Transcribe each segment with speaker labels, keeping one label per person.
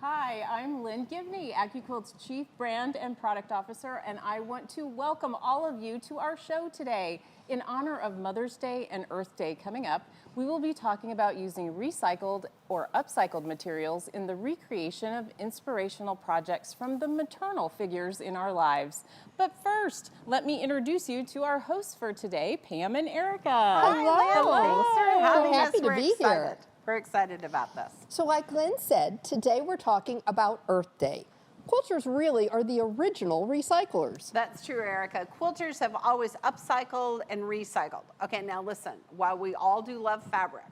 Speaker 1: Hi, I'm Lynn Givney, AccuQuilt's Chief Brand and Product Officer, and I want to welcome all of you to our show today. In honor of Mother's Day and Earth Day coming up, we will be talking about using recycled or upcycled materials in the recreation of inspirational projects from the maternal figures in our lives. But first, let me introduce you to our hosts for today, Pam and Erica.
Speaker 2: Hello. Thanks for having us.
Speaker 3: Happy to be here.
Speaker 2: We're excited about this.
Speaker 3: So like Lynn said, today we're talking about Earth Day. Quilters really are the original recyclers.
Speaker 2: That's true, Erica. Quilters have always upcycled and recycled. Okay, now listen, while we all do love fabric,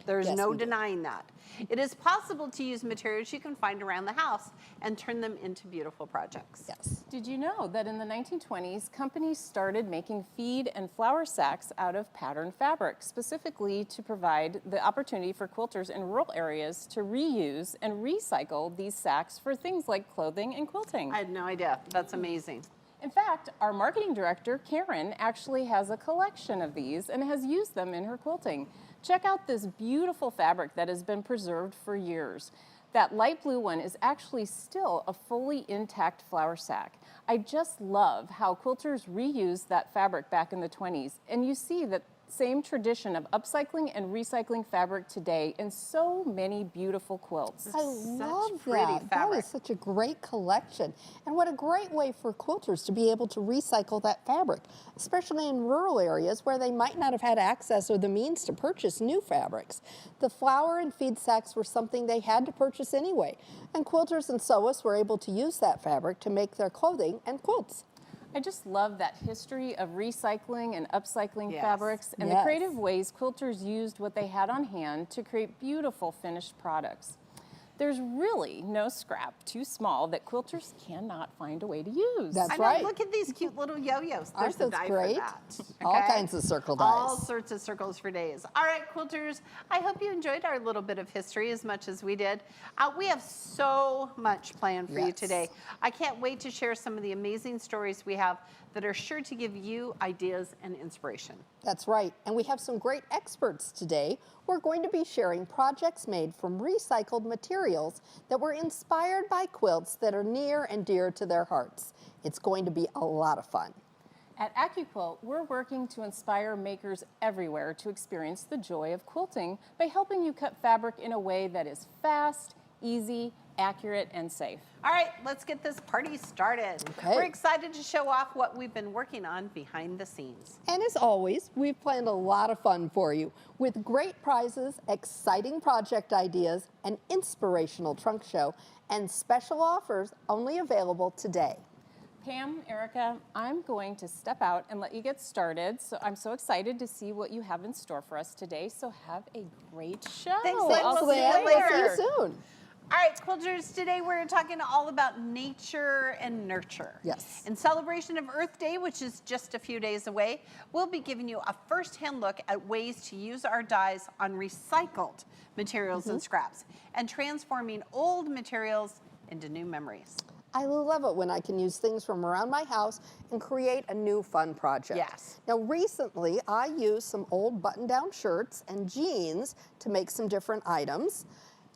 Speaker 2: there's no denying that. It is possible to use materials you can find around the house and turn them into beautiful projects.
Speaker 3: Yes.
Speaker 1: Did you know that in the 1920s, companies started making feed and flour sacks out of patterned fabric, specifically to provide the opportunity for quilters in rural areas to reuse and recycle these sacks for things like clothing and quilting?
Speaker 2: I had no idea. That's amazing.
Speaker 1: In fact, our marketing director, Karen, actually has a collection of these and has used them in her quilting. Check out this beautiful fabric that has been preserved for years. That light blue one is actually still a fully intact flour sack. I just love how quilters reused that fabric back in the 20s, and you see that same tradition of upcycling and recycling fabric today in so many beautiful quilts.
Speaker 3: I love that. That is such a great collection. And what a great way for quilters to be able to recycle that fabric, especially in rural areas where they might not have had access or the means to purchase new fabrics. The flour and feed sacks were something they had to purchase anyway, and quilters and sewists were able to use that fabric to make their clothing and quilts.
Speaker 1: I just love that history of recycling and upcycling fabrics and the creative ways quilters used what they had on hand to create beautiful finished products. There's really no scrap too small that quilters cannot find a way to use.
Speaker 3: That's
Speaker 2: I know,
Speaker 3: right.
Speaker 2: look at these cute little yo-yos. There's a die
Speaker 3: great?
Speaker 2: for that. Okay?
Speaker 3: All kinds of circle dies.
Speaker 2: All sorts of circles for days. All right, quilters, I hope you enjoyed our little bit of history as much as we did. We have so much planned for you today. I can't wait to share some of the amazing stories we have that are sure to give you ideas and inspiration.
Speaker 3: That's right, and we have some great experts today. We're going to be sharing projects made from recycled materials that were inspired by quilts that are near and dear to their hearts. It's going to be a lot of fun.
Speaker 1: At AccuQuilt, we're working to inspire makers everywhere to experience the joy of quilting by helping you cut fabric in a way that is fast, easy, accurate, and safe.
Speaker 2: All right, let's get this party started.
Speaker 3: Okay.
Speaker 2: We're excited to show off what we've been working on behind the scenes.
Speaker 3: And as always, we've planned a lot of fun for you with great prizes, exciting project ideas, an inspirational trunk show, and special offers only available today.
Speaker 1: Pam, Erica, I'm going to step out and let you get started. So I'm so excited to see what you have in store for us today. So have a great show.
Speaker 2: Thanks,
Speaker 1: I'll
Speaker 2: we'll see you later.
Speaker 3: See you soon.
Speaker 2: All right, quilters, today we're talking all about nature and nurture.
Speaker 3: Yes.
Speaker 2: In celebration of Earth Day, which is just a few days away, we'll be giving you a first-hand look at ways to use our dyes on recycled materials and scraps and transforming old materials into new memories.
Speaker 3: I love it when I can use things from around my house and create a new fun project.
Speaker 2: Yes.
Speaker 3: Now recently I used some old button-down shirts and jeans to make some different items.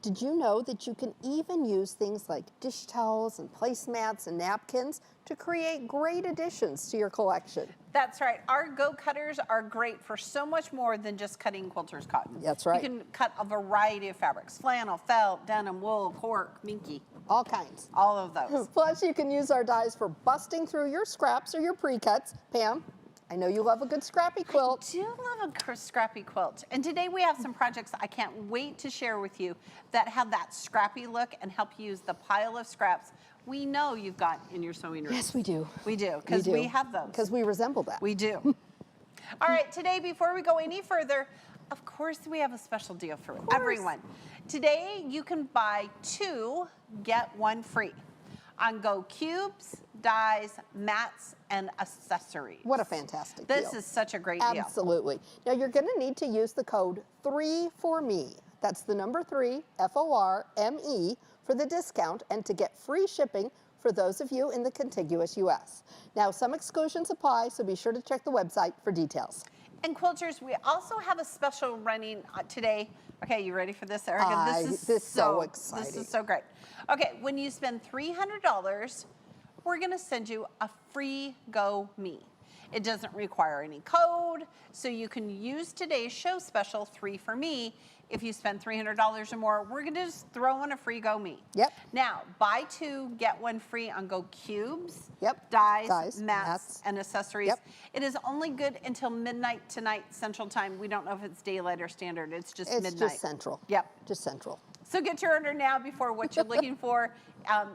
Speaker 3: Did you know that you can even use things like dish towels and placemats and napkins to create great additions to your collection?
Speaker 2: That's right. Our Go Cutters are great for so much more than just cutting quilters cotton.
Speaker 3: That's right.
Speaker 2: You can cut a variety of fabrics: flannel, felt, denim, wool, cork, minky.
Speaker 3: All kinds.
Speaker 2: All of those.
Speaker 3: Plus you can use our dyes for busting through your scraps or your pre-cuts. Pam, I know you love a good scrappy quilt.
Speaker 2: I do love a scrappy quilt. And today we have some projects I can't wait to share with you that have that scrappy look and help you use the pile of scraps we know you've got in your sewing room.
Speaker 3: Yes, we do.
Speaker 2: We do, because we have those.
Speaker 3: Because we resemble that.
Speaker 2: We do. All right, today, before we go any further, of course we have a special deal for everyone. Today you can buy 2, get 1 free on Go cubes, dyes, mats, and accessories.
Speaker 3: What a fantastic deal.
Speaker 2: This is such a great deal.
Speaker 3: Absolutely. Now you're going to need to use the code 3FORME. That's the number 3, FORME, for the discount and to get free shipping for those of you in the contiguous U.S. Now some exclusions apply, so be sure to check the website for details.
Speaker 2: And quilters, we also have a special running today. Okay, you ready for this, Erica?
Speaker 3: This is so exciting.
Speaker 2: This is so great. Okay, when you spend $300, we're gonna send you a free Go Me. It doesn't require any code, so you can use today's show special 3 for Me. If you spend $300 or more, we're gonna just throw in a free Go Me.
Speaker 3: Yep.
Speaker 2: Now, buy 2, get 1 free on Go Cubes,
Speaker 3: Yep.
Speaker 2: dies, mats, and accessories.
Speaker 3: Yep.
Speaker 2: It is only good until midnight tonight Central Time. We don't know if it's daylight or standard. It's just
Speaker 3: It's
Speaker 2: midnight.
Speaker 3: just Central.
Speaker 2: Yep.
Speaker 3: Just Central.
Speaker 2: So get your order now before what you're looking for.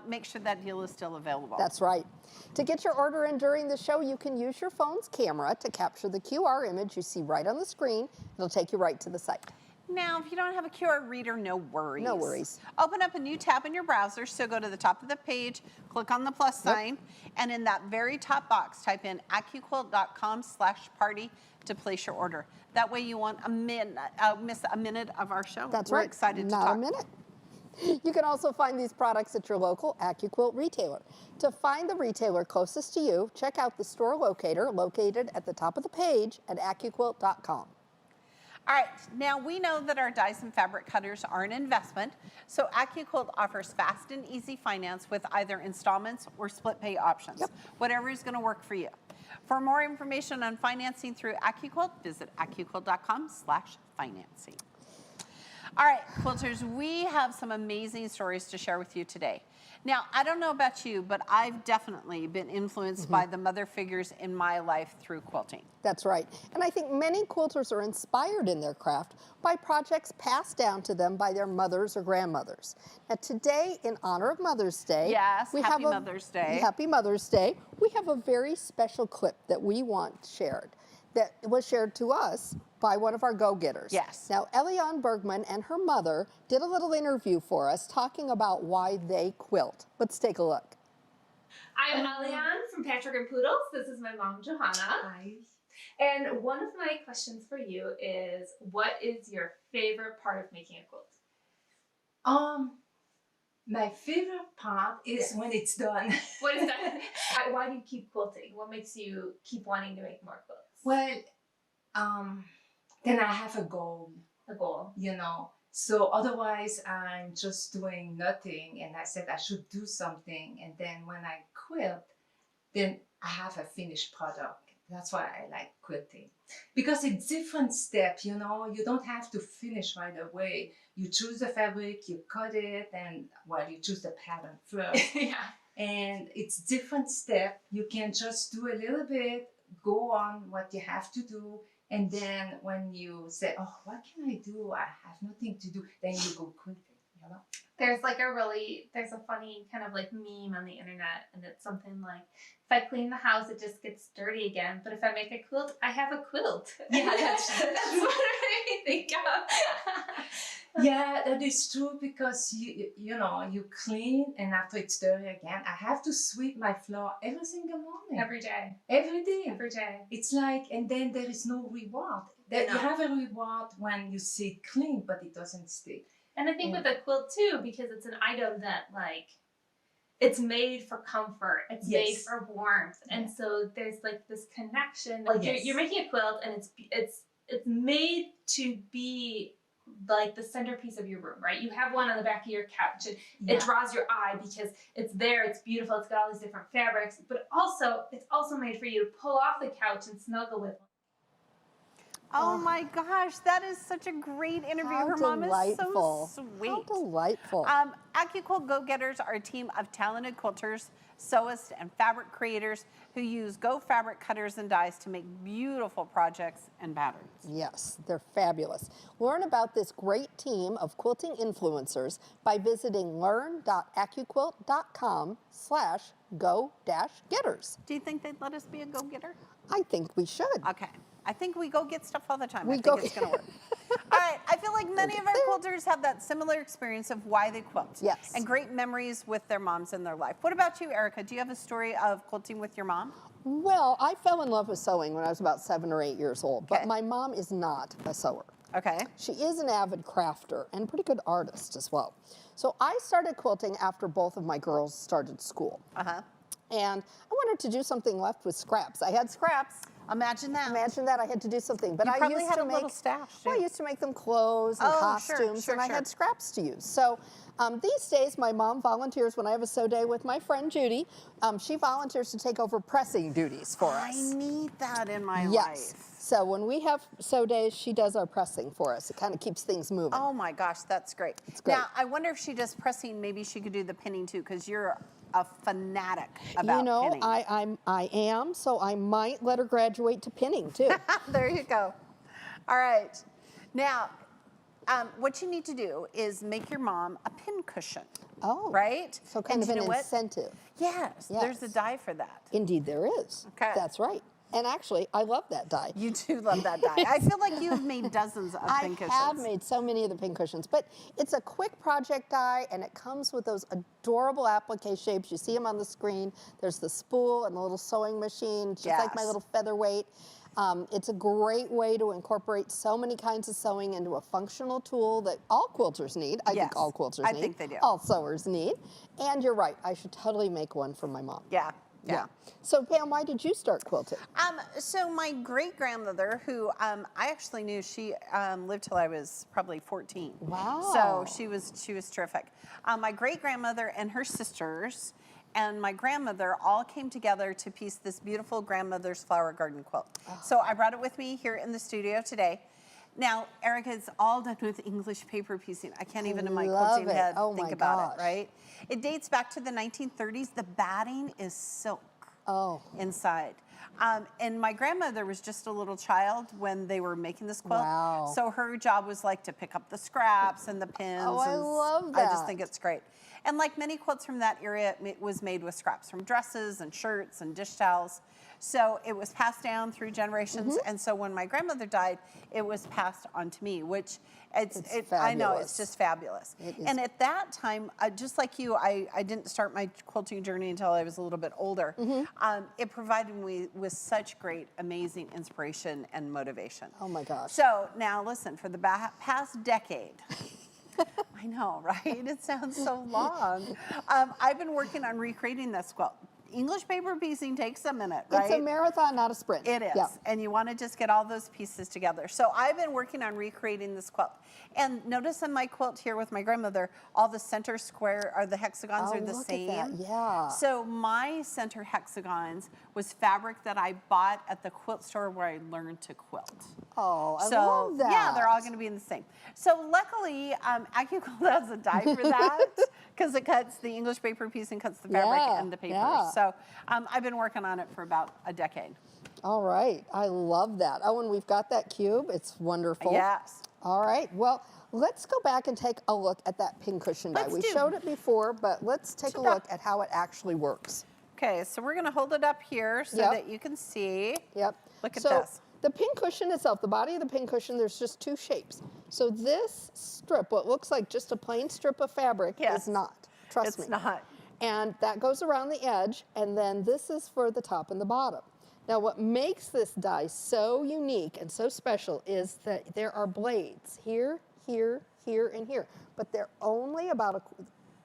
Speaker 2: Make sure that deal is still available.
Speaker 3: That's right. To get your order in during the show, you can use your phone's camera to capture the QR image you see right on the screen. It'll take you right to the site.
Speaker 2: Now, if you don't have a QR reader, no worries.
Speaker 3: No worries.
Speaker 2: Open up a new tab in your browser. So go to the top of the page, click on the plus sign, and in that very top box, type in AccuQuilt.com/party to place your order. That way you won't miss a minute of our show.
Speaker 3: That's
Speaker 2: We're
Speaker 3: right.
Speaker 2: excited to
Speaker 3: Not
Speaker 2: talk.
Speaker 3: a minute. You can also find these products at your local AccuQuilt retailer. To find the retailer closest to you, check out the store locator located at the top of the page at AccuQuilt.com.
Speaker 2: All right, now we know that our dies and fabric cutters are an investment, so AccuQuilt offers fast and easy finance with either installments or split pay options.
Speaker 3: Yep.
Speaker 2: Whatever is going to work for you. For more information on financing through AccuQuilt, visit AccuQuilt.com/financing. All right, quilters, we have some amazing stories to share with you today. Now, I don't know about you, but I've definitely been influenced by the mother figures in my life through quilting.
Speaker 3: That's right. And I think many quilters are inspired in their craft by projects passed down to them by their mothers or grandmothers. Now today, in honor of Mother's Day,
Speaker 2: Yes, Happy Mother's Day.
Speaker 3: Happy Mother's Day. We have a very special clip that we want shared, that was shared to us by one of our go-getters.
Speaker 2: Yes.
Speaker 3: Now, Eliane Bergman and her mother did a little interview for us talking about why they quilt. Let's take a look.
Speaker 4: I'm Eliane from Patrick and Poodles. This is my mom, Johanna.
Speaker 5: Hi.
Speaker 4: And one of my questions for you is, what is your favorite part of making a quilt?
Speaker 5: My favorite part is when it's done.
Speaker 4: What is that? Why do you keep quilting? What makes you keep wanting to make more quilts?
Speaker 5: Well, then I have a goal,
Speaker 4: A goal.
Speaker 5: you know. So otherwise I'm just doing nothing, and I said I should do something, and then when I quilt, then I have a finished product. That's why I like quilting. Because it's different step, you know, you don't have to finish right away. You choose the fabric, you cut it, and well, you choose the pattern first.
Speaker 4: Yeah.
Speaker 5: And it's different step. You can just do a little bit, go on what you have to do, and then when you say, oh, what can I do? I have nothing to do, then you go quilting, you know?
Speaker 4: There's a funny kind of like meme on the internet, and it's something like, if I clean the house, it just gets dirty again. But if I make a quilt, I have a quilt.
Speaker 5: Yeah, that's
Speaker 4: what I think of.
Speaker 5: Yeah, that is true, because you know, you clean and after it's dirty again. I have to sweep my floor every single morning.
Speaker 4: Every day.
Speaker 5: Every day.
Speaker 4: Every day.
Speaker 5: It's like, and then there is no reward.
Speaker 4: No.
Speaker 5: You have a reward when you see it clean, but it doesn't stay.
Speaker 4: And I think with a quilt too, because it's an item that like, it's made for comfort, it's made for warmth, and so there's like this connection. Like you're making a quilt, and it's made to be like the centerpiece of your room, right? You have one on the back of your couch, and it draws your eye because it's there, it's beautiful, it's got all these different fabrics, but also it's also made for you to pull off the couch and snuggle with.
Speaker 2: Oh my gosh, that is such a great interview.
Speaker 3: How
Speaker 2: Her mom
Speaker 3: delightful.
Speaker 2: is so sweet.
Speaker 3: How delightful.
Speaker 2: AccuQuilt Go-Getters are a team of talented quilters, sewists, and fabric creators who use Go fabric cutters and dies to make beautiful projects and patterns.
Speaker 3: Yes, they're fabulous. Learn about this great team of quilting influencers by visiting learn.accuquilt.com/go-getters.
Speaker 2: Do you think they'd let us be a go-getter?
Speaker 3: I think we should.
Speaker 2: Okay. I think we go get stuff all the time.
Speaker 3: We
Speaker 2: I think
Speaker 3: go-
Speaker 2: it's going to work. All right. I feel like many of our quilters have that similar experience of why they quilt.
Speaker 3: Yes.
Speaker 2: And great memories with their moms in their life. What about you, Erica? Do you have a story of quilting with your mom?
Speaker 3: Well, I fell in love with sewing when I was about 7 or 8 years old, but
Speaker 2: Okay.
Speaker 3: my mom is not a sewer.
Speaker 2: Okay.
Speaker 3: She is an avid crafter and a pretty good artist as well. So I started quilting after both of my girls started school.
Speaker 2: Uh-huh.
Speaker 3: And I wanted to do something left with scraps. I had scraps.
Speaker 2: Imagine that.
Speaker 3: Imagine that I had to do something. But
Speaker 2: You
Speaker 3: I
Speaker 2: probably
Speaker 3: used
Speaker 2: had
Speaker 3: to
Speaker 2: a
Speaker 3: make,
Speaker 2: little stash,
Speaker 3: well, I
Speaker 2: too.
Speaker 3: used to make them clothes and
Speaker 2: Oh, sure,
Speaker 3: costumes,
Speaker 2: sure,
Speaker 3: and I
Speaker 2: sure.
Speaker 3: had scraps to use. So these days, my mom volunteers when I have a sew day with my friend Judy. She volunteers to take over pressing duties for us.
Speaker 2: I need that in my
Speaker 3: Yes.
Speaker 2: life.
Speaker 3: So when we have sew days, she does our pressing for us. It kind of keeps things moving.
Speaker 2: Oh my gosh, that's great.
Speaker 3: It's great.
Speaker 2: Now, I wonder if she does pressing, maybe she could do the pinning too, because you're a fanatic about
Speaker 3: You know,
Speaker 2: pinning.
Speaker 3: I am, so I might let her graduate to pinning too.
Speaker 2: There you go. All right. Now, what you need to do is make your mom a pin cushion.
Speaker 3: Oh.
Speaker 2: Right?
Speaker 3: So kind
Speaker 2: And
Speaker 3: of
Speaker 2: you
Speaker 3: an
Speaker 2: know what?
Speaker 3: incentive.
Speaker 2: Yes, there's a
Speaker 3: Yes.
Speaker 2: die for that.
Speaker 3: Indeed, there is.
Speaker 2: Okay.
Speaker 3: That's right. And actually, I love that die.
Speaker 2: You do love that die. I feel like you've made dozens of pin cushions.
Speaker 3: I have made so many of the pin cushions, but it's a quick project die, and it comes with those adorable applique shapes. You see them on the screen. There's the spool and the little sewing machine, just like my
Speaker 2: Yes.
Speaker 3: little featherweight. It's a great way to incorporate so many kinds of sewing into a functional tool that all quilters need. I
Speaker 2: Yes,
Speaker 3: think all quilters
Speaker 2: I
Speaker 3: need.
Speaker 2: think they do.
Speaker 3: All sewers need. And you're right, I should totally make one for my mom.
Speaker 2: Yeah. Yeah.
Speaker 3: So Pam, why did you start quilting?
Speaker 2: So my great grandmother, who I actually knew, she lived till I was probably 14.
Speaker 3: Wow.
Speaker 2: So she was terrific. My great grandmother and her sisters and my grandmother all came together to piece this beautiful grandmother's flower garden quilt. So I brought it with me here in the studio today. Now, Erica, it's all done with English paper piecing. I can't even in my
Speaker 3: love
Speaker 2: quilting
Speaker 3: it.
Speaker 2: head
Speaker 3: Oh
Speaker 2: think
Speaker 3: my
Speaker 2: about it,
Speaker 3: gosh.
Speaker 2: right? It dates back to the 1930s. The batting is silk inside. And my grandmother was just a little child when they were making this quilt.
Speaker 3: Wow.
Speaker 2: So her job was like to pick up the scraps and the pins.
Speaker 3: Oh, I
Speaker 2: and
Speaker 3: love
Speaker 2: I just
Speaker 3: that.
Speaker 2: think it's great. And like many quilts from that era, it was made with scraps from dresses and shirts and dish towels. So it was passed down through generations. And so when my grandmother died, it was passed on to me, which I know, it's
Speaker 3: fabulous.
Speaker 2: just fabulous.
Speaker 3: It is.
Speaker 2: And at that time, just like you, I didn't start my quilting journey until I was a little bit older. It provided me with such great, amazing inspiration and motivation.
Speaker 3: Oh my gosh.
Speaker 2: So now listen, for the past decade, I know, right? It sounds so long. I've been working on recreating this quilt. English paper piecing takes a minute, right?
Speaker 3: It's a marathon, not a sprint.
Speaker 2: It is,
Speaker 3: Yeah.
Speaker 2: and you want to just get all those pieces together. So I've been working on recreating this quilt. And notice on my quilt here with my grandmother, all the center square, or the hexagons are the
Speaker 3: look
Speaker 2: same.
Speaker 3: at that. Yeah.
Speaker 2: So my center hexagons was fabric that I bought at the quilt store where I learned to quilt.
Speaker 3: Oh, I
Speaker 2: So
Speaker 3: love that.
Speaker 2: yeah, they're all going to be in the same. So luckily, AccuQuilt has a die for that because it cuts the English paper piece and cuts the fabric
Speaker 3: Yeah,
Speaker 2: and the paper.
Speaker 3: yeah.
Speaker 2: So I've been working on it for about a decade.
Speaker 3: All right, I love that. Oh, and we've got that cube. It's wonderful.
Speaker 2: Yes.
Speaker 3: All right, well, let's go back and take a look at that pincushion die.
Speaker 2: Let's
Speaker 3: We
Speaker 2: do.
Speaker 3: showed it before, but let's take a
Speaker 2: Check it out.
Speaker 3: look at how it actually works.
Speaker 2: Okay, so we're going to hold it up here so
Speaker 3: Yep.
Speaker 2: that you can see.
Speaker 3: Yep.
Speaker 2: Look at
Speaker 3: so
Speaker 2: this.
Speaker 3: The pincushion itself, the body of the pincushion, there's just two shapes. So this strip, what looks like just a plain strip of fabric,
Speaker 2: Yes.
Speaker 3: is not. Trust me.
Speaker 2: It's not.
Speaker 3: And that goes around the edge, and then this is for the top and the bottom. Now, what makes this die so unique and so special is that there are blades here, here, here, and here, but they're only about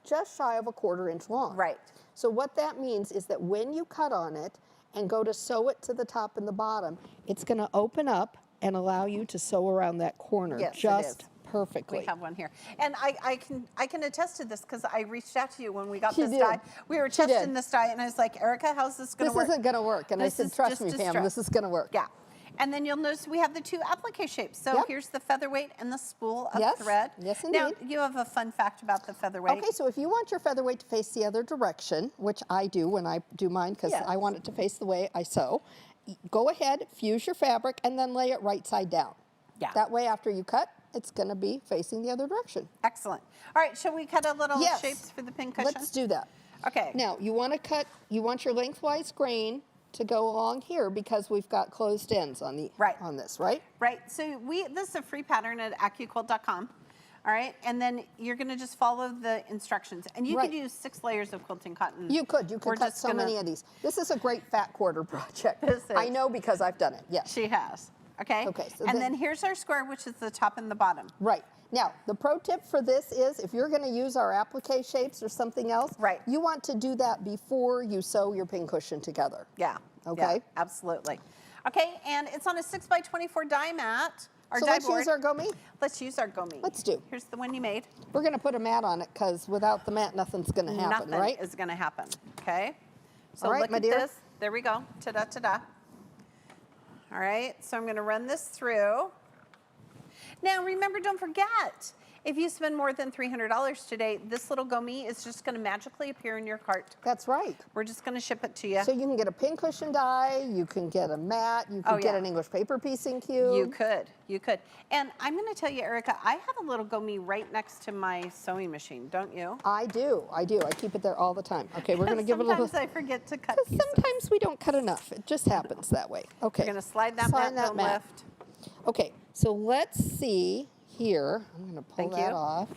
Speaker 3: just shy of a 1/4 inch long.
Speaker 2: Right.
Speaker 3: So what that means is that when you cut on it and go to sew it to the top and the bottom, it's going to open up and allow you to sew around that corner
Speaker 2: Yes, it
Speaker 3: just
Speaker 2: is.
Speaker 3: perfectly.
Speaker 2: We have one here. And I can attest to this because I reached out to you when we got
Speaker 3: She
Speaker 2: this
Speaker 3: did.
Speaker 2: die. We were
Speaker 3: She did.
Speaker 2: testing this die, and I was like, Erica, how's this going
Speaker 3: This
Speaker 2: to work?
Speaker 3: isn't going to work. And I
Speaker 2: This
Speaker 3: said,
Speaker 2: is
Speaker 3: trust
Speaker 2: just
Speaker 3: me,
Speaker 2: a
Speaker 3: Pam,
Speaker 2: strip.
Speaker 3: this is going to work.
Speaker 2: Yeah. And then you'll notice we have the two applique shapes. So
Speaker 3: Yep.
Speaker 2: here's the featherweight and the spool of
Speaker 3: Yes.
Speaker 2: thread.
Speaker 3: Yes,
Speaker 2: Now,
Speaker 3: indeed.
Speaker 2: you have a fun fact about the featherweight.
Speaker 3: Okay, so if you want your featherweight to face the other direction, which I do when I do mine because
Speaker 2: Yes.
Speaker 3: I want it to face the way I sew, go ahead, fuse your fabric, and then lay it right side down.
Speaker 2: Yeah.
Speaker 3: That way, after you cut, it's going to be facing the other direction.
Speaker 2: Excellent. All right, shall we cut a little
Speaker 3: Yes.
Speaker 2: shapes for the pincushion?
Speaker 3: Let's do that.
Speaker 2: Okay.
Speaker 3: Now, you want your lengthwise grain to go along here because we've got closed ends on the
Speaker 2: Right.
Speaker 3: on this, right?
Speaker 2: Right, so this is a free pattern at AccuQuilt.com. All right, and then you're going to just follow the instructions. And you
Speaker 3: Right.
Speaker 2: could use 6 layers of quilting cotton.
Speaker 3: You could
Speaker 2: We're
Speaker 3: cut
Speaker 2: just
Speaker 3: so
Speaker 2: gonna-
Speaker 3: many of these. This is a great fat quarter project.
Speaker 2: This is.
Speaker 3: I know because I've done it, yes.
Speaker 2: She has. Okay?
Speaker 3: Okay, so
Speaker 2: and
Speaker 3: then-
Speaker 2: then here's our square, which is the top and the bottom.
Speaker 3: Right. Now, the pro tip for this is if you're going to use our applique shapes or something else,
Speaker 2: Right.
Speaker 3: you want to do that before you sew your pincushion together.
Speaker 2: Yeah.
Speaker 3: Okay.
Speaker 2: Yeah, absolutely. Okay, and it's on a 6x24 die mat. Or
Speaker 3: So
Speaker 2: die
Speaker 3: let's
Speaker 2: board.
Speaker 3: use our gummy.
Speaker 2: Let's use our gummy.
Speaker 3: Let's do.
Speaker 2: Here's the one you made.
Speaker 3: We're going to put a mat on it because without the mat, nothing's going to happen,
Speaker 2: Nothing
Speaker 3: right?
Speaker 2: is going to happen. Okay. So
Speaker 3: All right,
Speaker 2: look
Speaker 3: my
Speaker 2: at
Speaker 3: dear.
Speaker 2: this. There we go. Ta-da, ta-da. All right. So I'm going to run this through. Now remember, don't forget, if you spend more than $300 today, this little gummy is just going to magically appear in your cart.
Speaker 3: That's right.
Speaker 2: We're just going to ship it to you.
Speaker 3: So you can get a pincushion die, you can get a mat, you can get an English paper piecing cube.
Speaker 2: You could. You could. And I'm going to tell you, Erica, I have a little gummy right next to my sewing machine, don't you?
Speaker 3: I do. I keep it there all the time. Okay, we're going to give it a little.
Speaker 2: Sometimes I forget to cut
Speaker 3: Because
Speaker 2: pieces.
Speaker 3: sometimes we don't cut enough. It just happens that way. Okay.
Speaker 2: We're going to slide that mat, don't lift.
Speaker 3: Okay, so let's see here. I'm going to pull that off.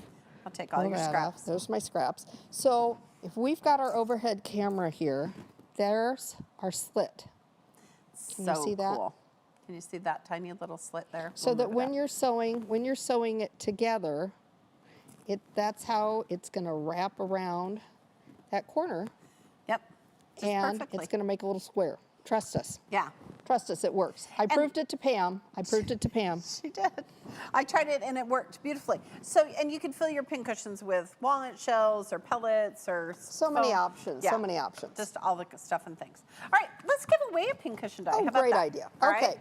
Speaker 2: I'll take all your scraps.
Speaker 3: There's my scraps. So if we've got our overhead camera here, there's our slit. Can you see that?
Speaker 2: Cool. Can you see that tiny little slit there?
Speaker 3: So that when you're sewing it together, that's how it's going to wrap around that corner.
Speaker 2: Yep.
Speaker 3: And it's going to make a little square. Trust us.
Speaker 2: Yeah.
Speaker 3: Trust us, it works. I proved it to Pam.
Speaker 2: She did. I tried it and it worked beautifully. So, and you can fill your pincushions with walnut shells or pellets or
Speaker 3: so many options.
Speaker 2: Yeah.
Speaker 3: So many options.
Speaker 2: Just all the stuff and things. All right, let's give away a pincushion die.
Speaker 3: Oh,
Speaker 2: How about
Speaker 3: great
Speaker 2: that?
Speaker 3: idea.
Speaker 2: All
Speaker 3: Okay.
Speaker 2: right?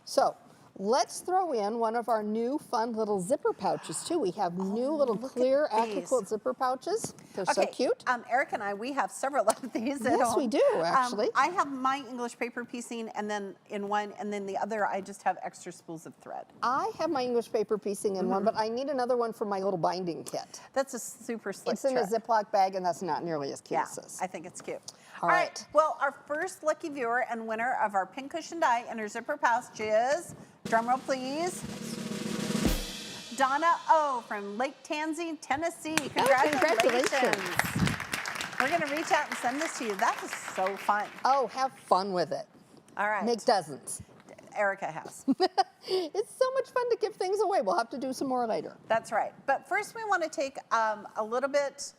Speaker 3: So let's throw in one of our new fun little zipper pouches too. We have new little clear AccuQuilt zipper pouches. They're so cute.
Speaker 2: Eric and I, we have several of these at home.
Speaker 3: Yes, we do, actually.
Speaker 2: I have my English paper piecing and then in one, and then the other I just have extra spools of thread.
Speaker 3: I have my English paper piecing in one, but I need another one for my little binding kit.
Speaker 2: That's a super slick
Speaker 3: It's in a Ziploc bag, and that's not nearly as cute
Speaker 2: Yeah,
Speaker 3: as this.
Speaker 2: I think it's cute.
Speaker 3: All right.
Speaker 2: Well, our first lucky viewer and winner of our pincushion die and our zipper pouch is, drumroll please, Donna O from Lake Tansy, Tennessee. Congratulations. We're going to reach out and send this to you. That is so fun.
Speaker 3: Oh, have fun with it.
Speaker 2: All right.
Speaker 3: Make dozens.
Speaker 2: Erica has.
Speaker 3: It's so much fun to give things away. We'll have to do some more later.
Speaker 2: That's right. But first we want to take a little bit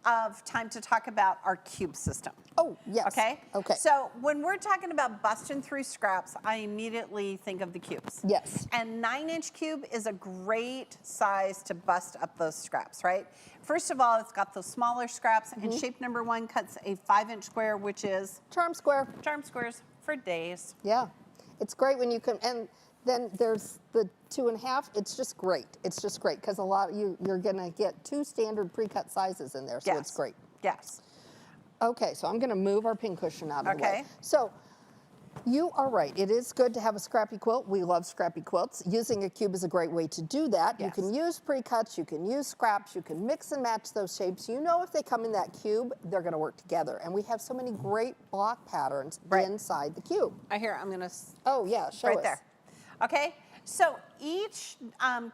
Speaker 2: of time to talk about our cube system.
Speaker 3: Oh, yes.
Speaker 2: Okay?
Speaker 3: Okay.
Speaker 2: So when we're talking about busting through scraps, I immediately think of the cubes.
Speaker 3: Yes.
Speaker 2: And 9-inch cube is a great size to bust up those scraps, right? First of all, it's got those smaller scraps, and shape number 1 cuts a 5-inch square, which is
Speaker 3: Charm square.
Speaker 2: charm squares for days.
Speaker 3: Yeah. It's great when you can, and then there's the 2.5. It's just great. It's just great because you're gonna get 2 standard pre-cut sizes in there, so it's great.
Speaker 2: Yes.
Speaker 3: Okay, so I'm gonna move our pincushion out of the way.
Speaker 2: Okay.
Speaker 3: So you are right. It is good to have a scrappy quilt. We love scrappy quilts. Using a cube is a great way to do that.
Speaker 2: Yes.
Speaker 3: You can use pre-cuts, you can use scraps, you can mix and match those shapes. You know if they come in that cube, they're gonna work together. And we have so many great block patterns inside the cube.
Speaker 2: I'm gonna.
Speaker 3: Oh yeah, show us.
Speaker 2: Right there. Okay, so each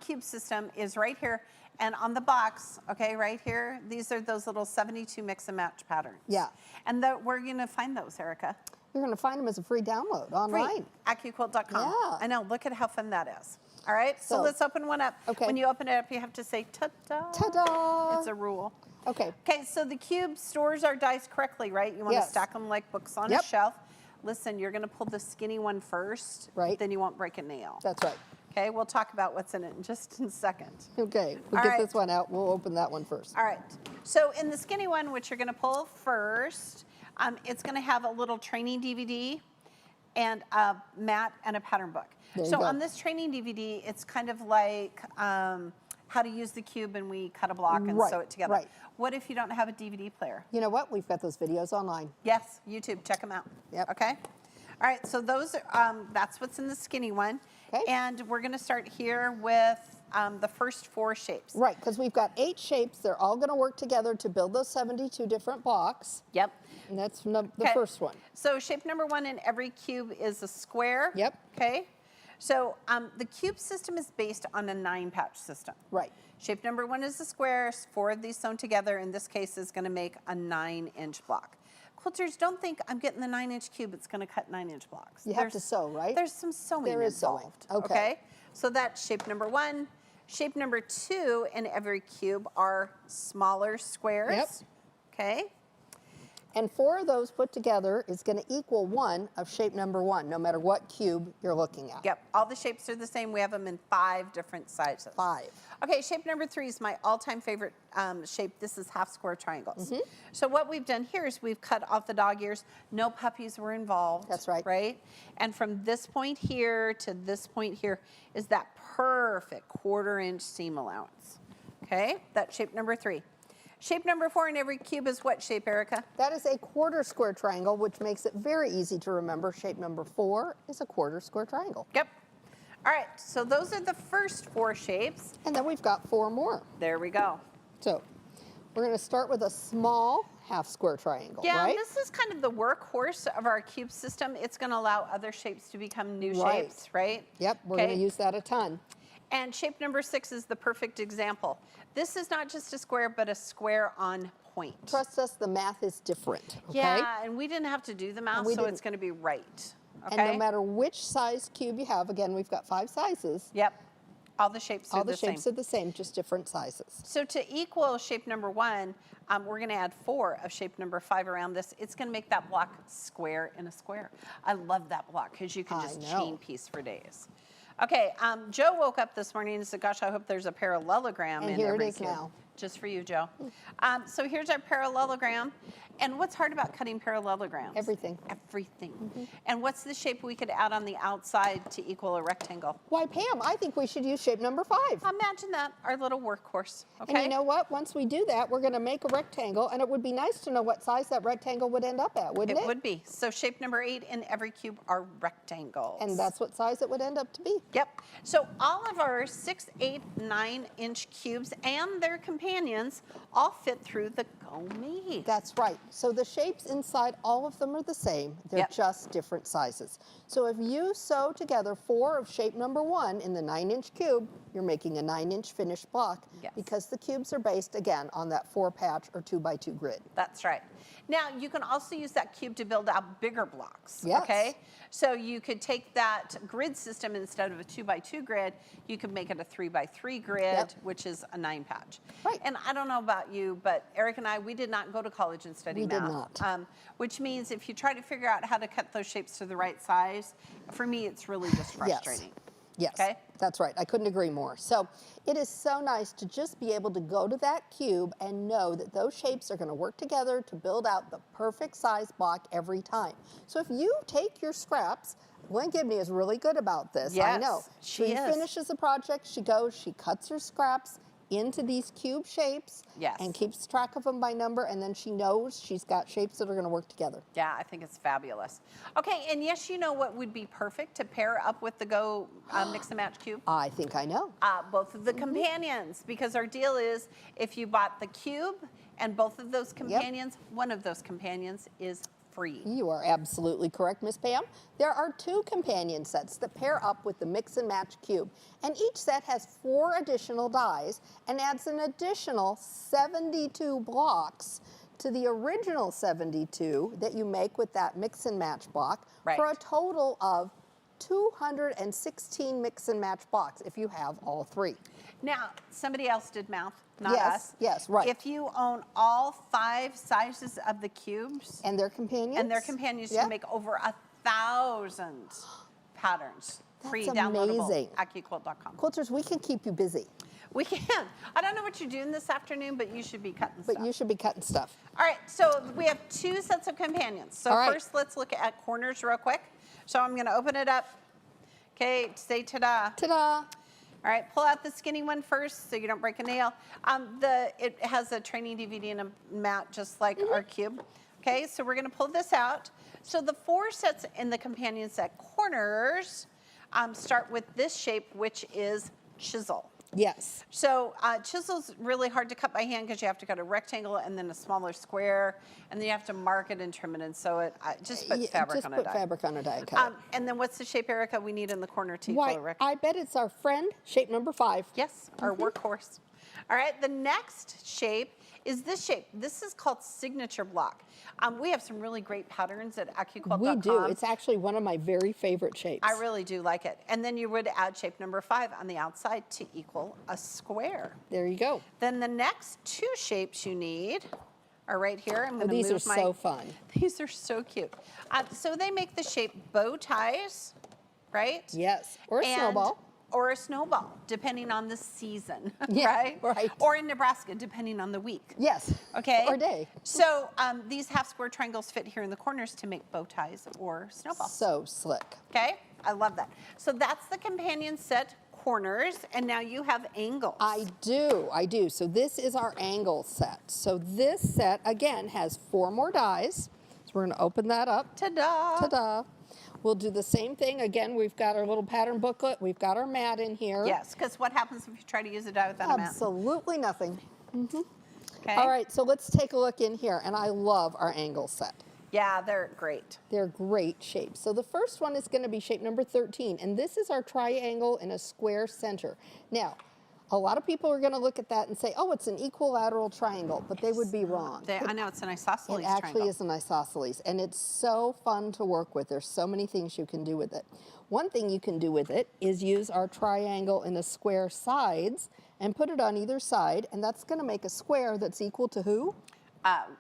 Speaker 2: cube system is right here, and on the box, okay, right here, these are those little 72 mix and match patterns.
Speaker 3: Yeah.
Speaker 2: And we're gonna find those, Erica.
Speaker 3: You're going to find them as a free download online.
Speaker 2: Free, AccuQuilt.com.
Speaker 3: Yeah.
Speaker 2: I know, look at how fun that is. All right, so let's open one up.
Speaker 3: Okay.
Speaker 2: When you open it up, you have to say, ta-da.
Speaker 3: Ta-da.
Speaker 2: It's a rule.
Speaker 3: Okay.
Speaker 2: Okay, so the cube stores our dice correctly, right? You want to stack them like books on a shelf. Listen, you're going to pull the skinny one first.
Speaker 3: Right.
Speaker 2: Then you won't break a nail.
Speaker 3: That's right.
Speaker 2: Okay, we'll talk about what's in it in just a second.
Speaker 3: Okay, we'll
Speaker 2: All
Speaker 3: get
Speaker 2: right.
Speaker 3: this one out. We'll open that one first.
Speaker 2: All right, so in the skinny one, which you're going to pull first, it's going to have a little training DVD and a mat and a pattern book.
Speaker 3: There you
Speaker 2: So
Speaker 3: go.
Speaker 2: on this training DVD, it's kind of like how to use the cube, and we cut a block and sew it together.
Speaker 3: right.
Speaker 2: What if you don't have a DVD player?
Speaker 3: You know what? We've got those videos online.
Speaker 2: Yes, YouTube, check them out.
Speaker 3: Yep.
Speaker 2: Okay. All right, so those are, that's what's in the skinny one.
Speaker 3: Okay.
Speaker 2: And we're going to start here with the first 4 shapes.
Speaker 3: Right, because we've got 8 shapes. They're all going to work together to build those 72 different blocks.
Speaker 2: Yep.
Speaker 3: And that's the first one.
Speaker 2: So shape number 1 in every cube is a square.
Speaker 3: Yep.
Speaker 2: Okay. So the cube system is based on a 9-patch system.
Speaker 3: Right.
Speaker 2: Shape number 1 is a square. 4 of these sewn together, in this case, is going to make a 9-inch block. Quilters, don't think I'm getting the 9-inch cube. It's going to cut 9-inch blocks.
Speaker 3: You have to sew, right?
Speaker 2: There's some sewing
Speaker 3: There is sewing.
Speaker 2: involved.
Speaker 3: Okay.
Speaker 2: So that's shape number 1. Shape number 2 in every cube are smaller squares.
Speaker 3: Yep.
Speaker 2: Okay.
Speaker 3: And 4 of those put together is going to equal 1 of shape number 1, no matter what cube you're looking at.
Speaker 2: Yep, all the shapes are the same. We have them in 5 different sizes.
Speaker 3: 5.
Speaker 2: Okay, shape number 3 is my all-time favorite shape. This is half square triangles. So what we've done here is we've cut off the dog ears. No puppies were involved.
Speaker 3: That's right.
Speaker 2: Right? And from this point here to this point here is that perfect 1/4 inch seam allowance. Okay, that's shape number 3. Shape number 4 in every cube is what shape, Erica?
Speaker 3: That is a 1/4 square triangle, which makes it very easy to remember. Shape number 4 is a 1/4 square triangle.
Speaker 2: Yep. All right, so those are the first 4 shapes.
Speaker 3: And then we've got 4 more.
Speaker 2: There we go.
Speaker 3: So we're going to start with a small half square triangle,
Speaker 2: Yeah,
Speaker 3: right?
Speaker 2: this is kind of the workhorse of our cube system. It's going to allow other shapes to become new
Speaker 3: Right.
Speaker 2: shapes, right?
Speaker 3: Yep, we're going to use that a ton.
Speaker 2: And shape number 6 is the perfect example. This is not just a square, but a square on point.
Speaker 3: Trust us, the math is different, okay?
Speaker 2: Yeah, and we didn't have to do the math,
Speaker 3: we
Speaker 2: so it's
Speaker 3: didn't.
Speaker 2: going to be right. Okay?
Speaker 3: And no matter which size cube you have, again, we've got 5 sizes.
Speaker 2: Yep, all the shapes are
Speaker 3: All
Speaker 2: the
Speaker 3: the
Speaker 2: same.
Speaker 3: shapes are the same, just different sizes.
Speaker 2: So to equal shape number 1, we're going to add 4 of shape number 5 around this. It's going to make that block square in a square. I love that block because you can just chain piece for days. Okay, Joe woke up this morning and said, gosh, I hope there's a parallelogram
Speaker 3: And
Speaker 2: in
Speaker 3: here it
Speaker 2: every
Speaker 3: is
Speaker 2: cube.
Speaker 3: now.
Speaker 2: Just for you, Joe. So here's our parallelogram. And what's hard about cutting parallelograms?
Speaker 3: Everything.
Speaker 2: Everything. And what's the shape we could add on the outside to equal a rectangle?
Speaker 3: Why, Pam, I think we should use shape number 5.
Speaker 2: Imagine that, our little workhorse. Okay.
Speaker 3: And you know what? Once we do that, we're going to make a rectangle, and it would be nice to know what size that rectangle would end up at, wouldn't it?
Speaker 2: It would be. So shape number 8 in every cube are rectangles.
Speaker 3: And that's what size it would end up to be.
Speaker 2: Yep. So all of our 6, 8, 9-inch cubes and their companions all fit through the Go Me.
Speaker 3: That's right. So the shapes inside, all of them are the same. They're
Speaker 2: Yep.
Speaker 3: just different sizes. So if you sew together 4 of shape number 1 in the 9-inch cube, you're making a 9-inch finished block
Speaker 2: Yes.
Speaker 3: because the cubes are based, again, on that 4-patch or 2x2 grid.
Speaker 2: That's right. Now, you can also use that cube to build out bigger blocks,
Speaker 3: Yes.
Speaker 2: okay? So you could take that grid system instead of a 2x2 grid, you could make it a 3x3 grid,
Speaker 3: Yep.
Speaker 2: which is a 9-patch.
Speaker 3: Right.
Speaker 2: And I don't know about you, but Eric and I, we did not go to college and study
Speaker 3: We did
Speaker 2: math.
Speaker 3: not.
Speaker 2: Which means if you try to figure out how to cut those shapes to the right size, for me, it's really just frustrating.
Speaker 3: Yes,
Speaker 2: Okay.
Speaker 3: that's right. I couldn't agree more. So it is so nice to just be able to go to that cube and know that those shapes are going to work together to build out the perfect size block every time. So if you take your scraps, Gwen Gibney is really good about this. I
Speaker 2: Yes,
Speaker 3: know.
Speaker 2: she is.
Speaker 3: finishes a project, she goes, she cuts her scraps into these cube shapes
Speaker 2: Yes.
Speaker 3: and keeps track of them by number, and then she knows she's got shapes that are going to work together.
Speaker 2: Yeah, I think it's fabulous. Okay, and yes, you know what would be perfect to pair up with the Go Mix and Match cube?
Speaker 3: I think I know.
Speaker 2: Both of the companions, because our deal is if you bought the cube and both of those companions, one of those companions is free.
Speaker 3: You are absolutely correct, Miss Pam. There are 2 companion sets that pair up with the Mix and Match cube, and each set has 4 additional dies and adds an additional 72 blocks to the original 72 that you make with that Mix and Match block for a total of 216 Mix and Match blocks if you have all 3.
Speaker 2: Now, somebody else did math, not
Speaker 3: Yes,
Speaker 2: us.
Speaker 3: yes, right.
Speaker 2: If you own all 5 sizes of the cubes
Speaker 3: And their companions?
Speaker 2: you can make over 1,000 patterns. Free, downloadable,
Speaker 3: amazing.
Speaker 2: AccuQuilt.com.
Speaker 3: Quilters, we can keep you busy,
Speaker 2: We can. I don't know what you're doing this afternoon, but you should be cutting stuff.
Speaker 3: but you should be cutting stuff.
Speaker 2: All right, so we have 2 sets of companions. So
Speaker 3: All right.
Speaker 2: first, let's look at corners real quick. So I'm going to open it up. Okay, say ta-da.
Speaker 3: Ta-da!
Speaker 2: All right, pull out the skinny one first so you don't break a nail. It has a training DVD and a mat just like our cube. Okay, so we're going to pull this out. So the 4 sets in the companion set corners start with this shape, which is chisel.
Speaker 3: Yes.
Speaker 2: So chisel's really hard to cut by hand because you have to cut a rectangle and then a smaller square, and then you have to mark it and trim it and sew it. Just put fabric on a die.
Speaker 3: Just put fabric on a die and cut it.
Speaker 2: And then what's the shape, Erica, we need in the corner to equal
Speaker 3: Why,
Speaker 2: a rectangle?
Speaker 3: I bet it's our friend, shape number 5.
Speaker 2: Yes, our workhorse. All right, the next shape is this shape. This is called signature block. We have some really great patterns at AccuQuilt.com.
Speaker 3: We do. It's actually one of my very favorite shapes.
Speaker 2: I really do like it. And then you would add shape number 5 on the outside to equal a square.
Speaker 3: There you go.
Speaker 2: Then the next 2 shapes you need are right here. I'm going to
Speaker 3: These are so fun.
Speaker 2: These are so cute. So they make the shape bow ties, right?
Speaker 3: Yes, or a snowball.
Speaker 2: Or a snowball, depending on the season,
Speaker 3: Yeah,
Speaker 2: right?
Speaker 3: right.
Speaker 2: Or in Nebraska, depending on the week.
Speaker 3: Yes.
Speaker 2: Okay.
Speaker 3: Or day.
Speaker 2: So these half square triangles fit here in the corners to make bow ties or snowballs.
Speaker 3: So slick.
Speaker 2: Okay, I love that. So that's the companion set corners, and now you have angles.
Speaker 3: I do. So this is our angle set. So this set, again, has 4 more dies. So we're gonna open that up.
Speaker 2: Ta-da!
Speaker 3: Ta-da. We'll do the same thing. Again, we've got our little pattern booklet. We've got our mat in here.
Speaker 2: Yes, because what happens if you try to use a die without a mat?
Speaker 3: Absolutely nothing.
Speaker 2: Okay.
Speaker 3: All right, so let's take a look in here. And I love our angle set.
Speaker 2: Yeah, they're great.
Speaker 3: They're great shapes. So the first one is going to be shape number 13, and this is our triangle in a square center. Now, a lot of people are going to look at that and say, oh, it's an equilateral triangle, but they would be wrong.
Speaker 2: I know it's an isosceles
Speaker 3: It actually
Speaker 2: triangle.
Speaker 3: is an isosceles, and it's so fun to work with. There's so many things you can do with it. One thing you can do with it is use our triangle in a square sides and put it on either side, and that's going to make a square that's equal to who?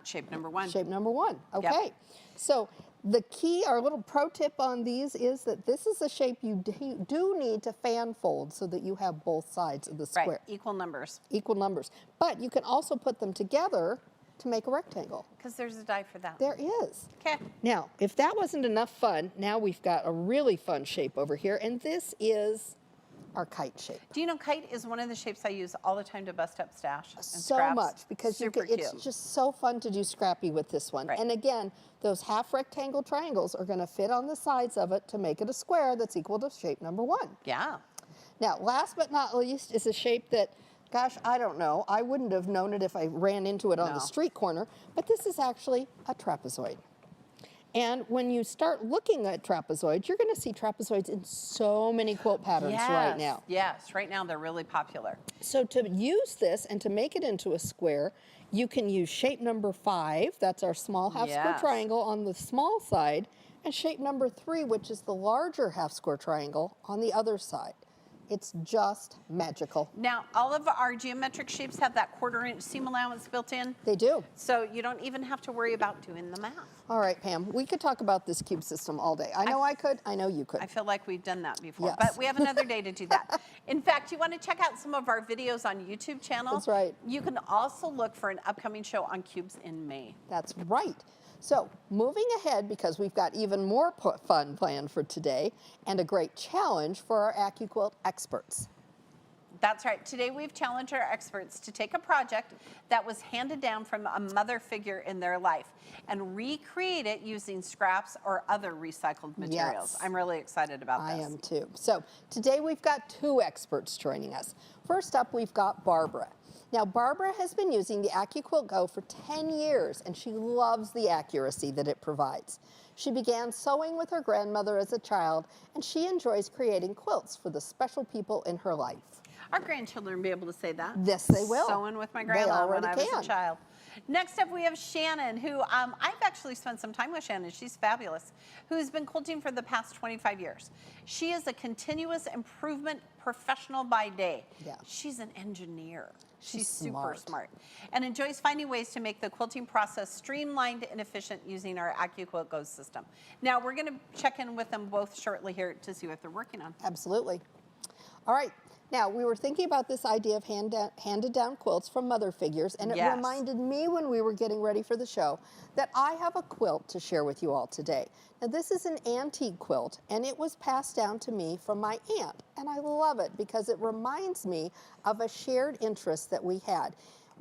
Speaker 2: Shape number 1.
Speaker 3: Shape number 1. Okay.
Speaker 2: Yep.
Speaker 3: So the key, our little pro tip on these is that this is a shape you do need to fan fold so that you have both sides of the square.
Speaker 2: Right, equal numbers.
Speaker 3: Equal numbers. But you can also put them together to make a rectangle.
Speaker 2: Because there's a die for that.
Speaker 3: There is.
Speaker 2: Okay.
Speaker 3: Now, if that wasn't enough fun, now we've got a really fun shape over here, and this is our kite shape.
Speaker 2: Do you know kite is one of the shapes I use all the time to bust up stash and
Speaker 3: So
Speaker 2: scraps?
Speaker 3: much because you
Speaker 2: Super
Speaker 3: can, it's
Speaker 2: cute.
Speaker 3: just so fun to do scrappy with this one.
Speaker 2: Right.
Speaker 3: And again, those half rectangle triangles are going to fit on the sides of it to make it a square that's equal to shape number 1.
Speaker 2: Yeah.
Speaker 3: Now, last but not least is a shape that, gosh, I don't know. I wouldn't have known it if I ran into it on
Speaker 2: No.
Speaker 3: the street corner, but this is actually a trapezoid. And when you start looking at trapezoids, you're going to see trapezoids in so many quilt patterns right now.
Speaker 2: Yes, right now they're really popular.
Speaker 3: So to use this and to make it into a square, you can use shape number 5, that's our small half square
Speaker 2: Yes.
Speaker 3: triangle on the small side, and shape number 3, which is the larger half square triangle on the other side. It's just magical.
Speaker 2: Now, all of our geometric shapes have that 1/4 inch seam allowance built in,
Speaker 3: They do.
Speaker 2: so you don't even have to worry about doing the math.
Speaker 3: All right, Pam, we could talk about this cube system all day. I know I could, I know you could.
Speaker 2: I feel like we've done that before,
Speaker 3: Yes.
Speaker 2: but we have another day to do that. In fact, you want to check out some of our videos on YouTube channel.
Speaker 3: That's right.
Speaker 2: You can also look for an upcoming show on cubes in May.
Speaker 3: That's right. So moving ahead, because we've got even more fun planned for today and a great challenge for our AccuQuilt experts.
Speaker 2: That's right. Today we've challenged our experts to take a project that was handed down from a mother figure in their life and recreate it using scraps or other recycled materials.
Speaker 3: Yes.
Speaker 2: I'm really excited about this.
Speaker 3: I am too. So today we've got 2 experts joining us. First up, we've got Barbara. Now, Barbara has been using the AccuQuilt Go for 10 years, and she loves the accuracy that it provides. She began sewing with her grandmother as a child, and she enjoys creating quilts for the special people in her life.
Speaker 2: Our grandchildren will be able to say that.
Speaker 3: Yes, they will.
Speaker 2: Sewing with my
Speaker 3: They
Speaker 2: grandma when
Speaker 3: already
Speaker 2: I was
Speaker 3: can.
Speaker 2: a child. Next up, we have Shannon, who I've actually spent some time with Shannon. She's fabulous, who's been quilting for the past 25 years. She is a continuous improvement professional by day.
Speaker 3: Yeah.
Speaker 2: She's an engineer.
Speaker 3: She's
Speaker 2: super
Speaker 3: smart.
Speaker 2: smart and enjoys finding ways to make the quilting process streamlined and efficient using our AccuQuilt Go system. Now, we're going to check in with them both shortly here to see what they're working on.
Speaker 3: Absolutely. All right. Now, we were thinking about this idea of handed down quilts from mother figures, and it
Speaker 2: Yes.
Speaker 3: reminded me when we were getting ready for the show that I have a quilt to share with you all today. Now, this is an antique quilt, and it was passed down to me from my aunt, and I love it because it reminds me of a shared interest that we had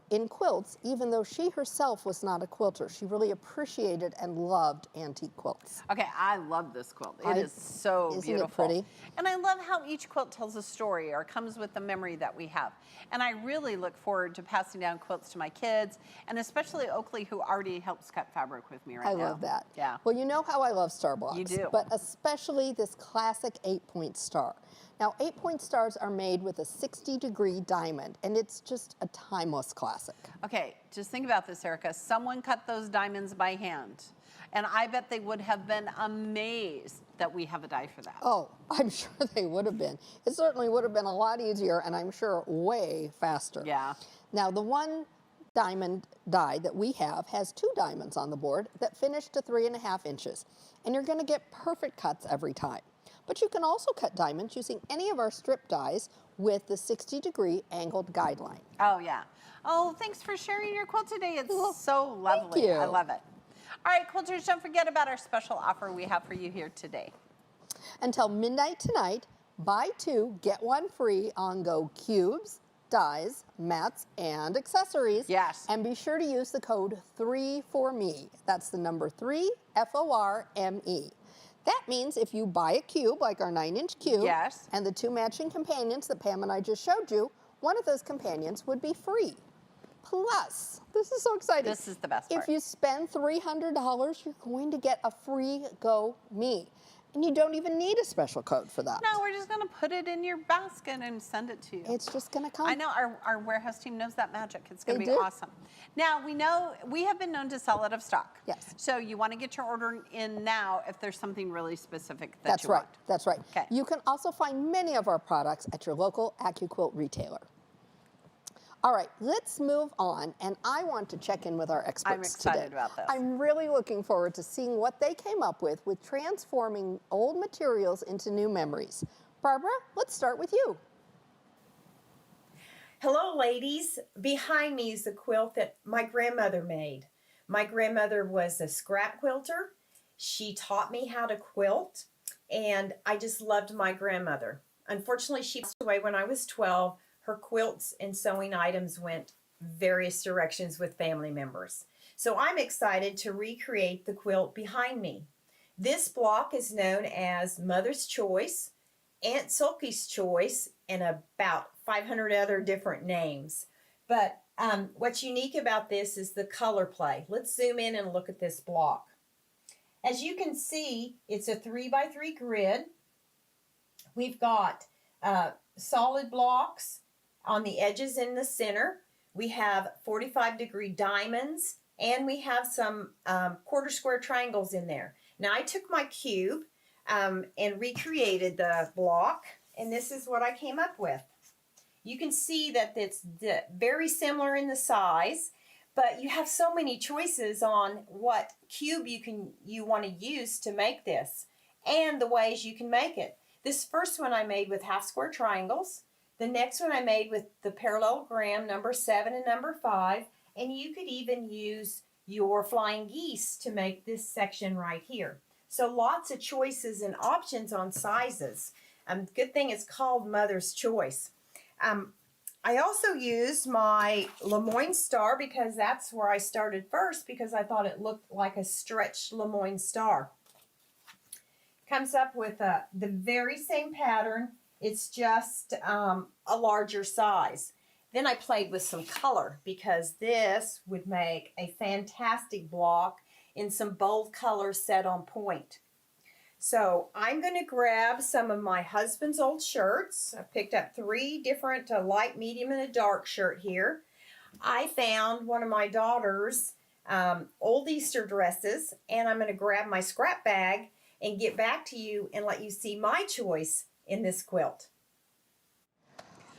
Speaker 3: in quilts, even though she herself was not a quilter. She really appreciated and loved antique quilts.
Speaker 2: Okay, I love this quilt. It is so
Speaker 3: Isn't it
Speaker 2: beautiful.
Speaker 3: pretty?
Speaker 2: And I love how each quilt tells a story or comes with the memory that we have. And I really look forward to passing down quilts to my kids, and especially Oakley, who already helps cut fabric with me right now.
Speaker 3: I love that.
Speaker 2: Yeah.
Speaker 3: Well, you know how I love star blocks.
Speaker 2: You do.
Speaker 3: But especially this classic 8-point star. Now, 8-point stars are made with a 60-degree diamond, and it's just a timeless classic.
Speaker 2: Okay, just think about this, Erica. Someone cut those diamonds by hand, and I bet they would have been amazed that we have a die for that.
Speaker 3: Oh, I'm sure they would have been. It certainly would have been a lot easier, and I'm sure way faster.
Speaker 2: Yeah.
Speaker 3: Now, the one diamond die that we have has 2 diamonds on the board that finish to 3.5 inches. And you're going to get perfect cuts every time. But you can also cut diamonds using any of our strip dies with the 60-degree angled guideline.
Speaker 2: Oh, yeah. Oh, thanks for sharing your quilt today. It's so lovely.
Speaker 3: Thank you.
Speaker 2: I love it. All right, quilters, don't forget about our special offer we have for you here today.
Speaker 3: Until midnight tonight, buy 2, get 1 free on Go cubes, dies, mats, and accessories.
Speaker 2: Yes.
Speaker 3: And be sure to use the code 3FORME. That's the number 3, FORME. That means if you buy a cube, like our 9-inch cube,
Speaker 2: yes,
Speaker 3: and the 2 matching companions that Pam and I just showed you, one of those companions would be free. Plus, this is so exciting.
Speaker 2: This is the best part.
Speaker 3: If you spend $300, you're going to get a free Go Me. And you don't even need a special code for that.
Speaker 2: No, we're just going to put it in your basket and send it to you.
Speaker 3: It's just going to come.
Speaker 2: I know our warehouse team knows that magic. It's going to be
Speaker 3: do.
Speaker 2: awesome. Now, we know we have been known to sell out of stock.
Speaker 3: Yes.
Speaker 2: So you want to get your order in now if there's something really specific that
Speaker 3: That's
Speaker 2: you
Speaker 3: right.
Speaker 2: want.
Speaker 3: That's right.
Speaker 2: Okay.
Speaker 3: You can also find many of our products at your local AccuQuilt retailer. All right, let's move on, and I want to check in with our experts
Speaker 2: I'm excited
Speaker 3: today.
Speaker 2: about this.
Speaker 3: I'm really looking forward to seeing what they came up with transforming old materials into new memories. Barbara, let's start with you.
Speaker 6: Hello, ladies. Behind me is the quilt that my grandmother made. My grandmother was a scrap quilter. She taught me how to quilt, and I just loved my grandmother. Unfortunately, she passed away when I was 12. Her quilts and sewing items went various directions with family members. So I'm excited to recreate the quilt behind me. This block is known as Mother's Choice, Aunt Sulky's Choice, and about 500 other different names. But what's unique about this is the color play. Let's zoom in and look at this block. As you can see, it's a 3x3 grid. We've got solid blocks on the edges in the center. We have 45-degree diamonds, and we have some quarter square triangles in there. Now I took my cube and recreated the block, and this is what I came up with. You can see that it's very similar in the size, but you have so many choices on what cube you want to use to make this, and the ways you can make it. This first one I made with half square triangles. The next one I made with the parallelogram number 7 and number 5, and you could even use your flying geese to make this section right here. So lots of choices and options on sizes. Good thing it's called Mother's Choice. I also used my Lemoine star because that's where I started first, because I thought it looked like a stretched Lemoine star. Comes up with the very same pattern. It's just a larger size. Then I played with some color because this would make a fantastic block in some bold colors set on point. So I'm going to grab some of my husband's old shirts. I picked up 3 different light, medium, and a dark shirt here. I found one of my daughter's old Easter dresses, and I'm going to grab my scrap bag and get back to you and let you see my choice in this quilt.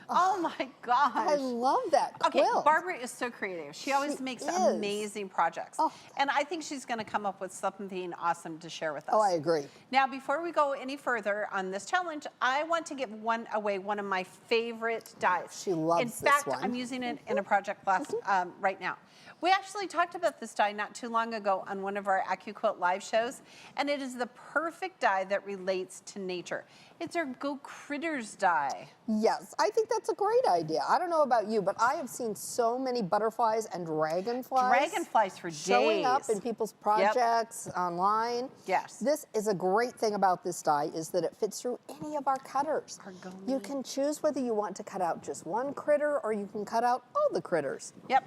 Speaker 2: Oh my gosh.
Speaker 3: I love that quilt.
Speaker 2: Okay, Barbara is so creative. She always makes amazing projects.
Speaker 3: Oh.
Speaker 2: And I think she's going to come up with something awesome to share with us.
Speaker 3: Oh, I agree.
Speaker 2: Now, before we go any further on this challenge, I want to give away one of my favorite dies.
Speaker 3: She loves
Speaker 2: In
Speaker 3: this
Speaker 2: fact,
Speaker 3: one.
Speaker 2: I'm using it in a project class right now. We actually talked about this die not too long ago on one of our AccuQuilt live shows, and it is the perfect die that relates to nature. It's our Go Critters die.
Speaker 3: Yes, I think that's a great idea. I don't know about you, but I have seen so many butterflies and dragonflies.
Speaker 2: Dragonflies for
Speaker 3: showing up
Speaker 2: days.
Speaker 3: in people's projects online.
Speaker 2: Yes.
Speaker 3: This is a great thing about this die is that it fits through any of our cutters. You can choose whether you want to cut out just one critter or you can cut out all the critters.
Speaker 2: Yep.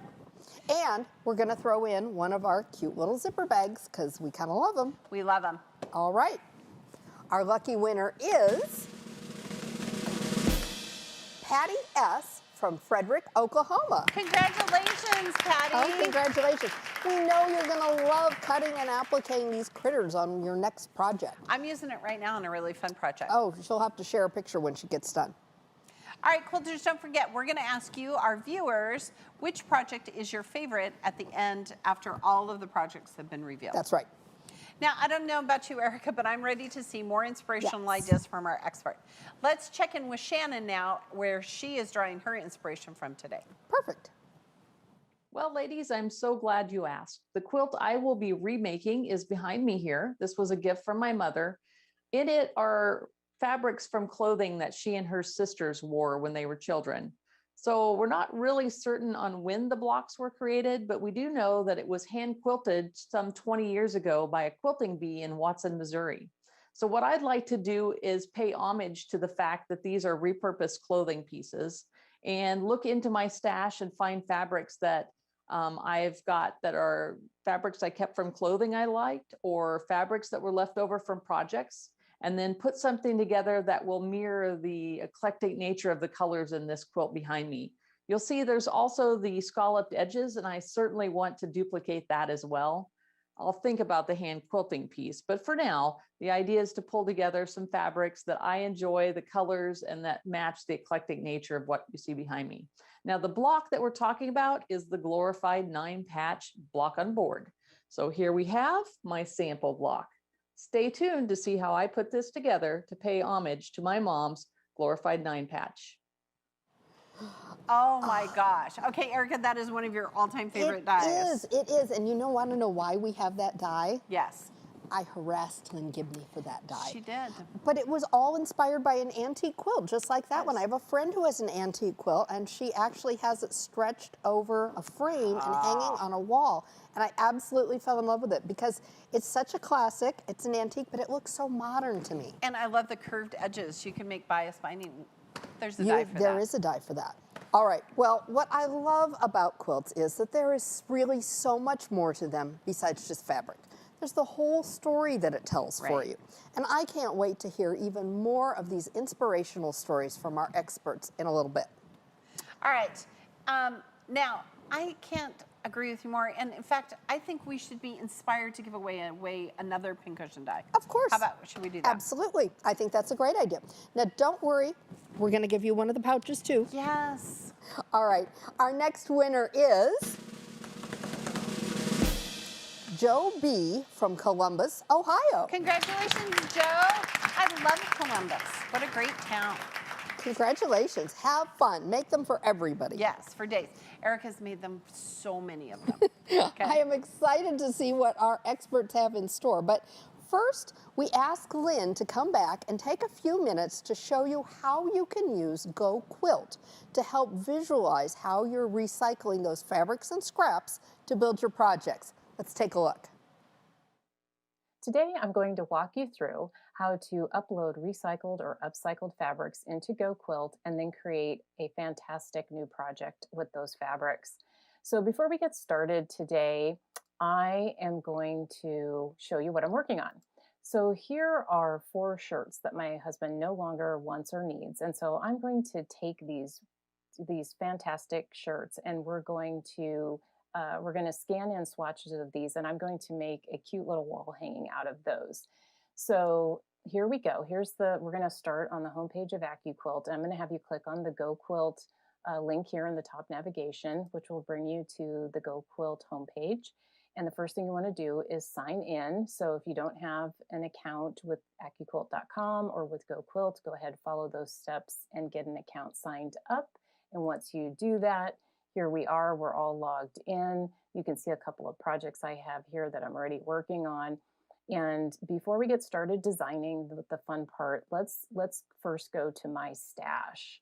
Speaker 3: And we're going to throw in one of our cute little zipper bags because we kind of love them.
Speaker 2: We love them.
Speaker 3: All right. Our lucky winner is Patty S. from Frederick, Oklahoma.
Speaker 2: Congratulations, Patty.
Speaker 3: Oh, congratulations. We know you're going to love cutting and appliquing these critters on your next project.
Speaker 2: I'm using it right now on a really fun project.
Speaker 3: Oh, she'll have to share a picture when she gets done.
Speaker 2: All right, quilters, don't forget, we're going to ask you, our viewers, which project is your favorite at the end after all of the projects have been revealed.
Speaker 3: That's right.
Speaker 2: Now, I don't know about you, Erica, but I'm ready to see more inspirational
Speaker 3: Yes.
Speaker 2: ideas from our expert. Let's check in with Shannon now, where she is drawing her inspiration from today.
Speaker 3: Perfect.
Speaker 7: Well, ladies, I'm so glad you asked. The quilt I will be remaking is behind me here. This was a gift from my mother. In it are fabrics from clothing that she and her sisters wore when they were children. So we're not really certain on when the blocks were created, but we do know that it was hand quilted some 20 years ago by a quilting bee in Watson, Missouri. So what I'd like to do is pay homage to the fact that these are repurposed clothing pieces and look into my stash and find fabrics that I've got that are fabrics I kept from clothing I liked, or fabrics that were left over from projects, and then put something together that will mirror the eclectic nature of the colors in this quilt behind me. You'll see there's also the scalloped edges, and I certainly want to duplicate that as well. I'll think about the hand quilting piece, but for now, the idea is to pull together some fabrics that I enjoy, the colors, and that match the eclectic nature of what you see behind me. Now, the block that we're talking about is the glorified 9-patch block on board. So here we have my sample block. Stay tuned to see how I put this together to pay homage to my mom's glorified 9-patch.
Speaker 2: Oh my gosh. Okay, Erica, that is one of your all-time favorite dyes.
Speaker 3: It is. And you want to know why we have that dye?
Speaker 2: Yes.
Speaker 3: I harassed Lynn Gibney for that dye.
Speaker 2: She did.
Speaker 3: But it was all inspired by an antique quilt, just like that one. I have a friend who has an antique quilt, and she actually has it stretched over a frame and hanging on a wall. And I absolutely fell in love with it because it's such a classic. It's an antique, but it looks so modern to me.
Speaker 2: And I love the curved edges. You can make bias binding. There's a dye for that.
Speaker 3: There is a dye for that. All right, well, what I love about quilts is that there is really so much more to them besides just fabric. There's the whole story that it tells for you. And I can't wait to hear even more of these inspirational stories from our experts in a little bit.
Speaker 2: All right. Now, I can't agree with you more. And in fact, I think we should be inspired to give away another pincushion die.
Speaker 3: Of course.
Speaker 2: How about, should we do that?
Speaker 3: Absolutely. I think that's a great idea. Now, don't worry. We're going to give you one of the pouches, too.
Speaker 2: Yes.
Speaker 3: All right. Our next winner is Joe B. from Columbus, Ohio.
Speaker 2: Congratulations, Joe. I love Columbus. What a great town.
Speaker 3: Congratulations. Have fun. Make them for everybody.
Speaker 2: Yes, for days. Erica's made them, so many of them. Okay.
Speaker 3: I am excited to see what our experts have in store. But first, we ask Lynn to come back and take a few minutes to show you how you can use GoQuilt to help visualize how you're recycling those fabrics and scraps to build your projects. Let's take a look.
Speaker 1: Today, I'm going to walk you through how to upload recycled or upcycled fabrics into GoQuilt and then create a fantastic new project with those fabrics. So before we get started today, I am going to show you what I'm working on. So here are 4 shirts that my husband no longer wants or needs. And so I'm going to take these fantastic shirts and we're going to scan in swatches of these, and I'm going to make a cute little wall hanging out of those. So here we go. We're going to start on the homepage of AccuQuilt. I'm going to have you click on the GoQuilt link here in the top navigation, which will bring you to the GoQuilt homepage. And the first thing you want to do is sign in. So if you don't have an account with AccuQuilt.com or with GoQuilt, go ahead, follow those steps and get an account signed up. And once you do that, here we are, we're all logged in. You can see a couple of projects I have here that I'm already working on. And before we get started designing the fun part, let's first go to my stash.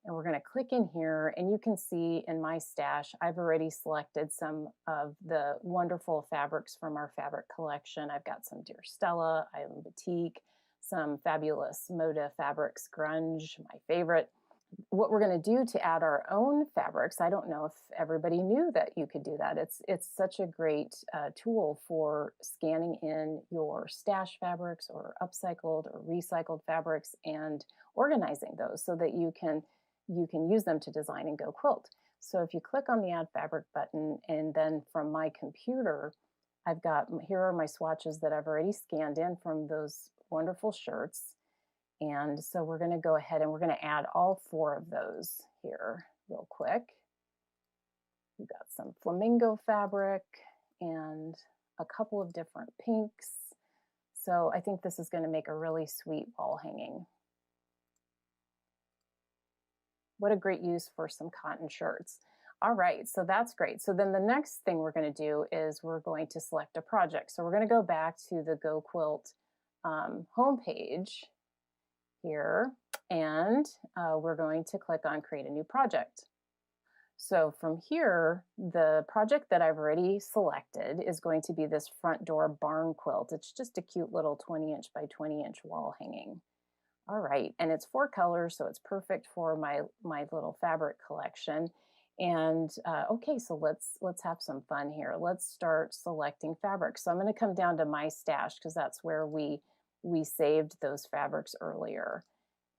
Speaker 1: And we're going to click in here, and you can see in my stash, I've already selected some of the wonderful fabrics from our fabric collection. I've got some Dear Stella, Island Batik, some fabulous Moda Fabrics Grunge, my favorite. What we're going to do to add our own fabrics, I don't know if everybody knew that you could do that. It's such a great tool for scanning in your stash fabrics or upcycled or recycled fabrics and organizing those so that you can use them to design and GoQuilt. So if you click on the Add Fabric button, and then from my computer, here are my swatches that I've already scanned in from those wonderful shirts. And so we're going to go ahead and we're going to add all 4 of those here real quick. We've got some flamingo fabric and a couple of different pinks. So I think this is going to make a really sweet wall hanging. What a great use for some cotton shirts. All right, so that's great. So then the next thing we're going to do is we're going to select a project. So we're going to go back to the Go Quilt homepage here, and we're going to click on Create a New Project. So from here, the project that I've already selected is going to be this front door barn quilt. It's just a cute little 20-inch by 20-inch wall hanging. All right, and it's 4 colors, so it's perfect for my little fabric collection. And okay, so let's have some fun here. Let's start selecting fabric. So I'm going to come down to my stash because that's where we saved those fabrics earlier.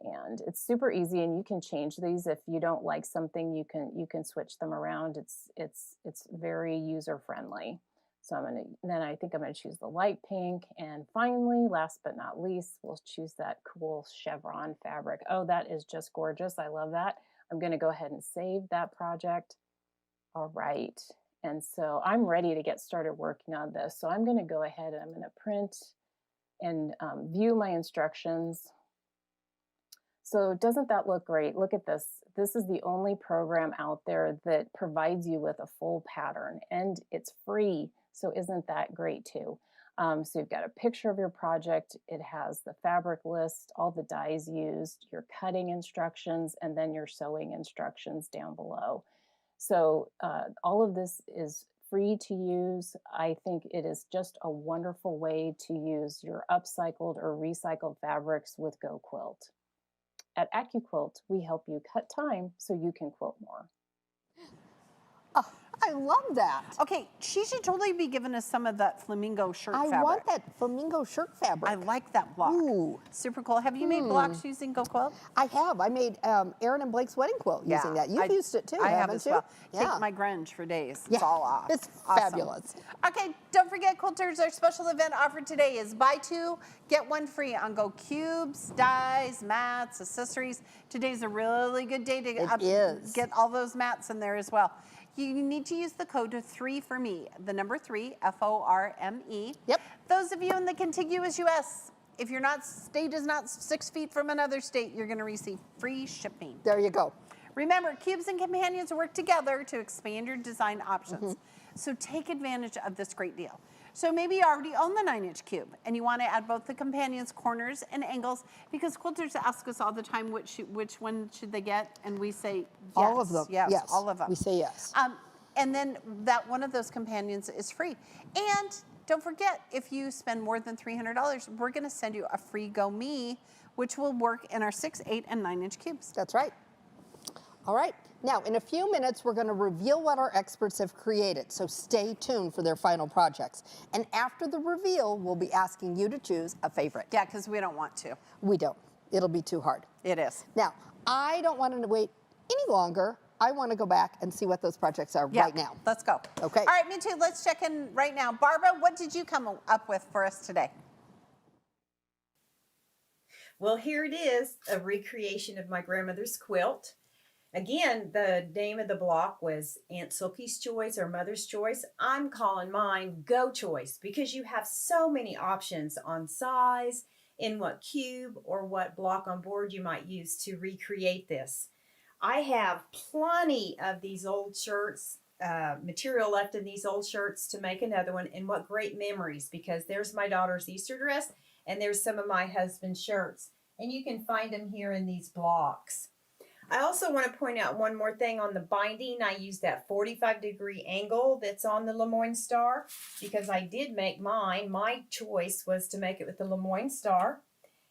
Speaker 1: And it's super easy, and you can change these if you don't like something. You can switch them around. It's very user friendly. So I think I'm going to choose the light pink, and finally, last but not least, we'll choose that cool chevron fabric. Oh, that is just gorgeous. I love that. I'm going to go ahead and save that project. All right, and so I'm ready to get started working on this. So I'm going to go ahead and I'm going to print and view my instructions. So doesn't that look great? Look at this. This is the only program out there that provides you with a full pattern, and it's free. So isn't that great too? So you've got a picture of your project. It has the fabric list, all the dyes used, your cutting instructions, and then your sewing instructions down below. So all of this is free to use. I think it is just a wonderful way to use your upcycled or recycled fabrics with Go Quilt. At AccuQuilt, we help you cut time so you can quilt more.
Speaker 3: Oh, I love that.
Speaker 2: Okay, she should totally be giving us some of that flamingo shirt fabric.
Speaker 3: I want that flamingo shirt fabric.
Speaker 2: I like that block.
Speaker 3: Ooh.
Speaker 2: Super cool. Have you made blocks using Go Quilt?
Speaker 3: I have. I made Erin and Blake's wedding quilt using that. You've used it too,
Speaker 2: I have
Speaker 3: haven't
Speaker 2: as
Speaker 3: you?
Speaker 2: well.
Speaker 3: Yeah.
Speaker 2: Take my grunge for days.
Speaker 3: Yeah.
Speaker 2: It's all off.
Speaker 3: It's
Speaker 2: Awesome.
Speaker 3: fabulous.
Speaker 2: Okay, don't forget, quilters, our special event offer today is buy 2, get 1 free on Go cubes, dyes, mats, accessories. Today's a really good day to get all those mats in there as well. You need to use the code 3FORME, the number 3, FORME.
Speaker 3: Yep.
Speaker 2: Those of you in the contiguous U.S., if your state is not 6 feet from another state, you're going to receive free shipping.
Speaker 3: There you go.
Speaker 2: Remember, cubes and companions work together to expand your design options. So take advantage of this great deal. So maybe you already own the 9-inch cube and you want to add both the companions, corners, and angles, because quilters ask us all the time which one should they get, and we say yes.
Speaker 3: All of them.
Speaker 2: Yes, all of them.
Speaker 3: We say yes.
Speaker 2: And then that one of those companions is free. And don't forget, if you spend more than $300, we're going to send you a free Go Me, which will work in our 6, 8, and 9-inch cubes.
Speaker 3: That's right. All right. Now, in a few minutes, we're going to reveal what our experts have created, so stay tuned for their final projects. And after the reveal, we'll be asking you to choose a favorite.
Speaker 2: Yeah, because we don't want to.
Speaker 3: We don't. It'll be too hard.
Speaker 2: It is.
Speaker 3: Now, I don't want to wait any longer. I want to go back and see what those projects are right now.
Speaker 2: Let's go.
Speaker 3: Okay.
Speaker 2: All right, me too. Let's check in right now. Barbara, what did you come up with for us today?
Speaker 6: Well, here it is, a recreation of my grandmother's quilt. Again, the name of the block was Aunt Silky's Choice or Mother's Choice. I'm calling mine Go Choice because you have so many options on size, in what cube or what block on board you might use to recreate this. I have plenty of these old shirts, material left in these old shirts to make another one, and what great memories, because there's my daughter's Easter dress and there's some of my husband's shirts, and you can find them here in these blocks. I also want to point out one more thing on the binding. I used that 45-degree angle that's on the Lemoine star because I did make mine. My choice was to make it with the Lemoine star.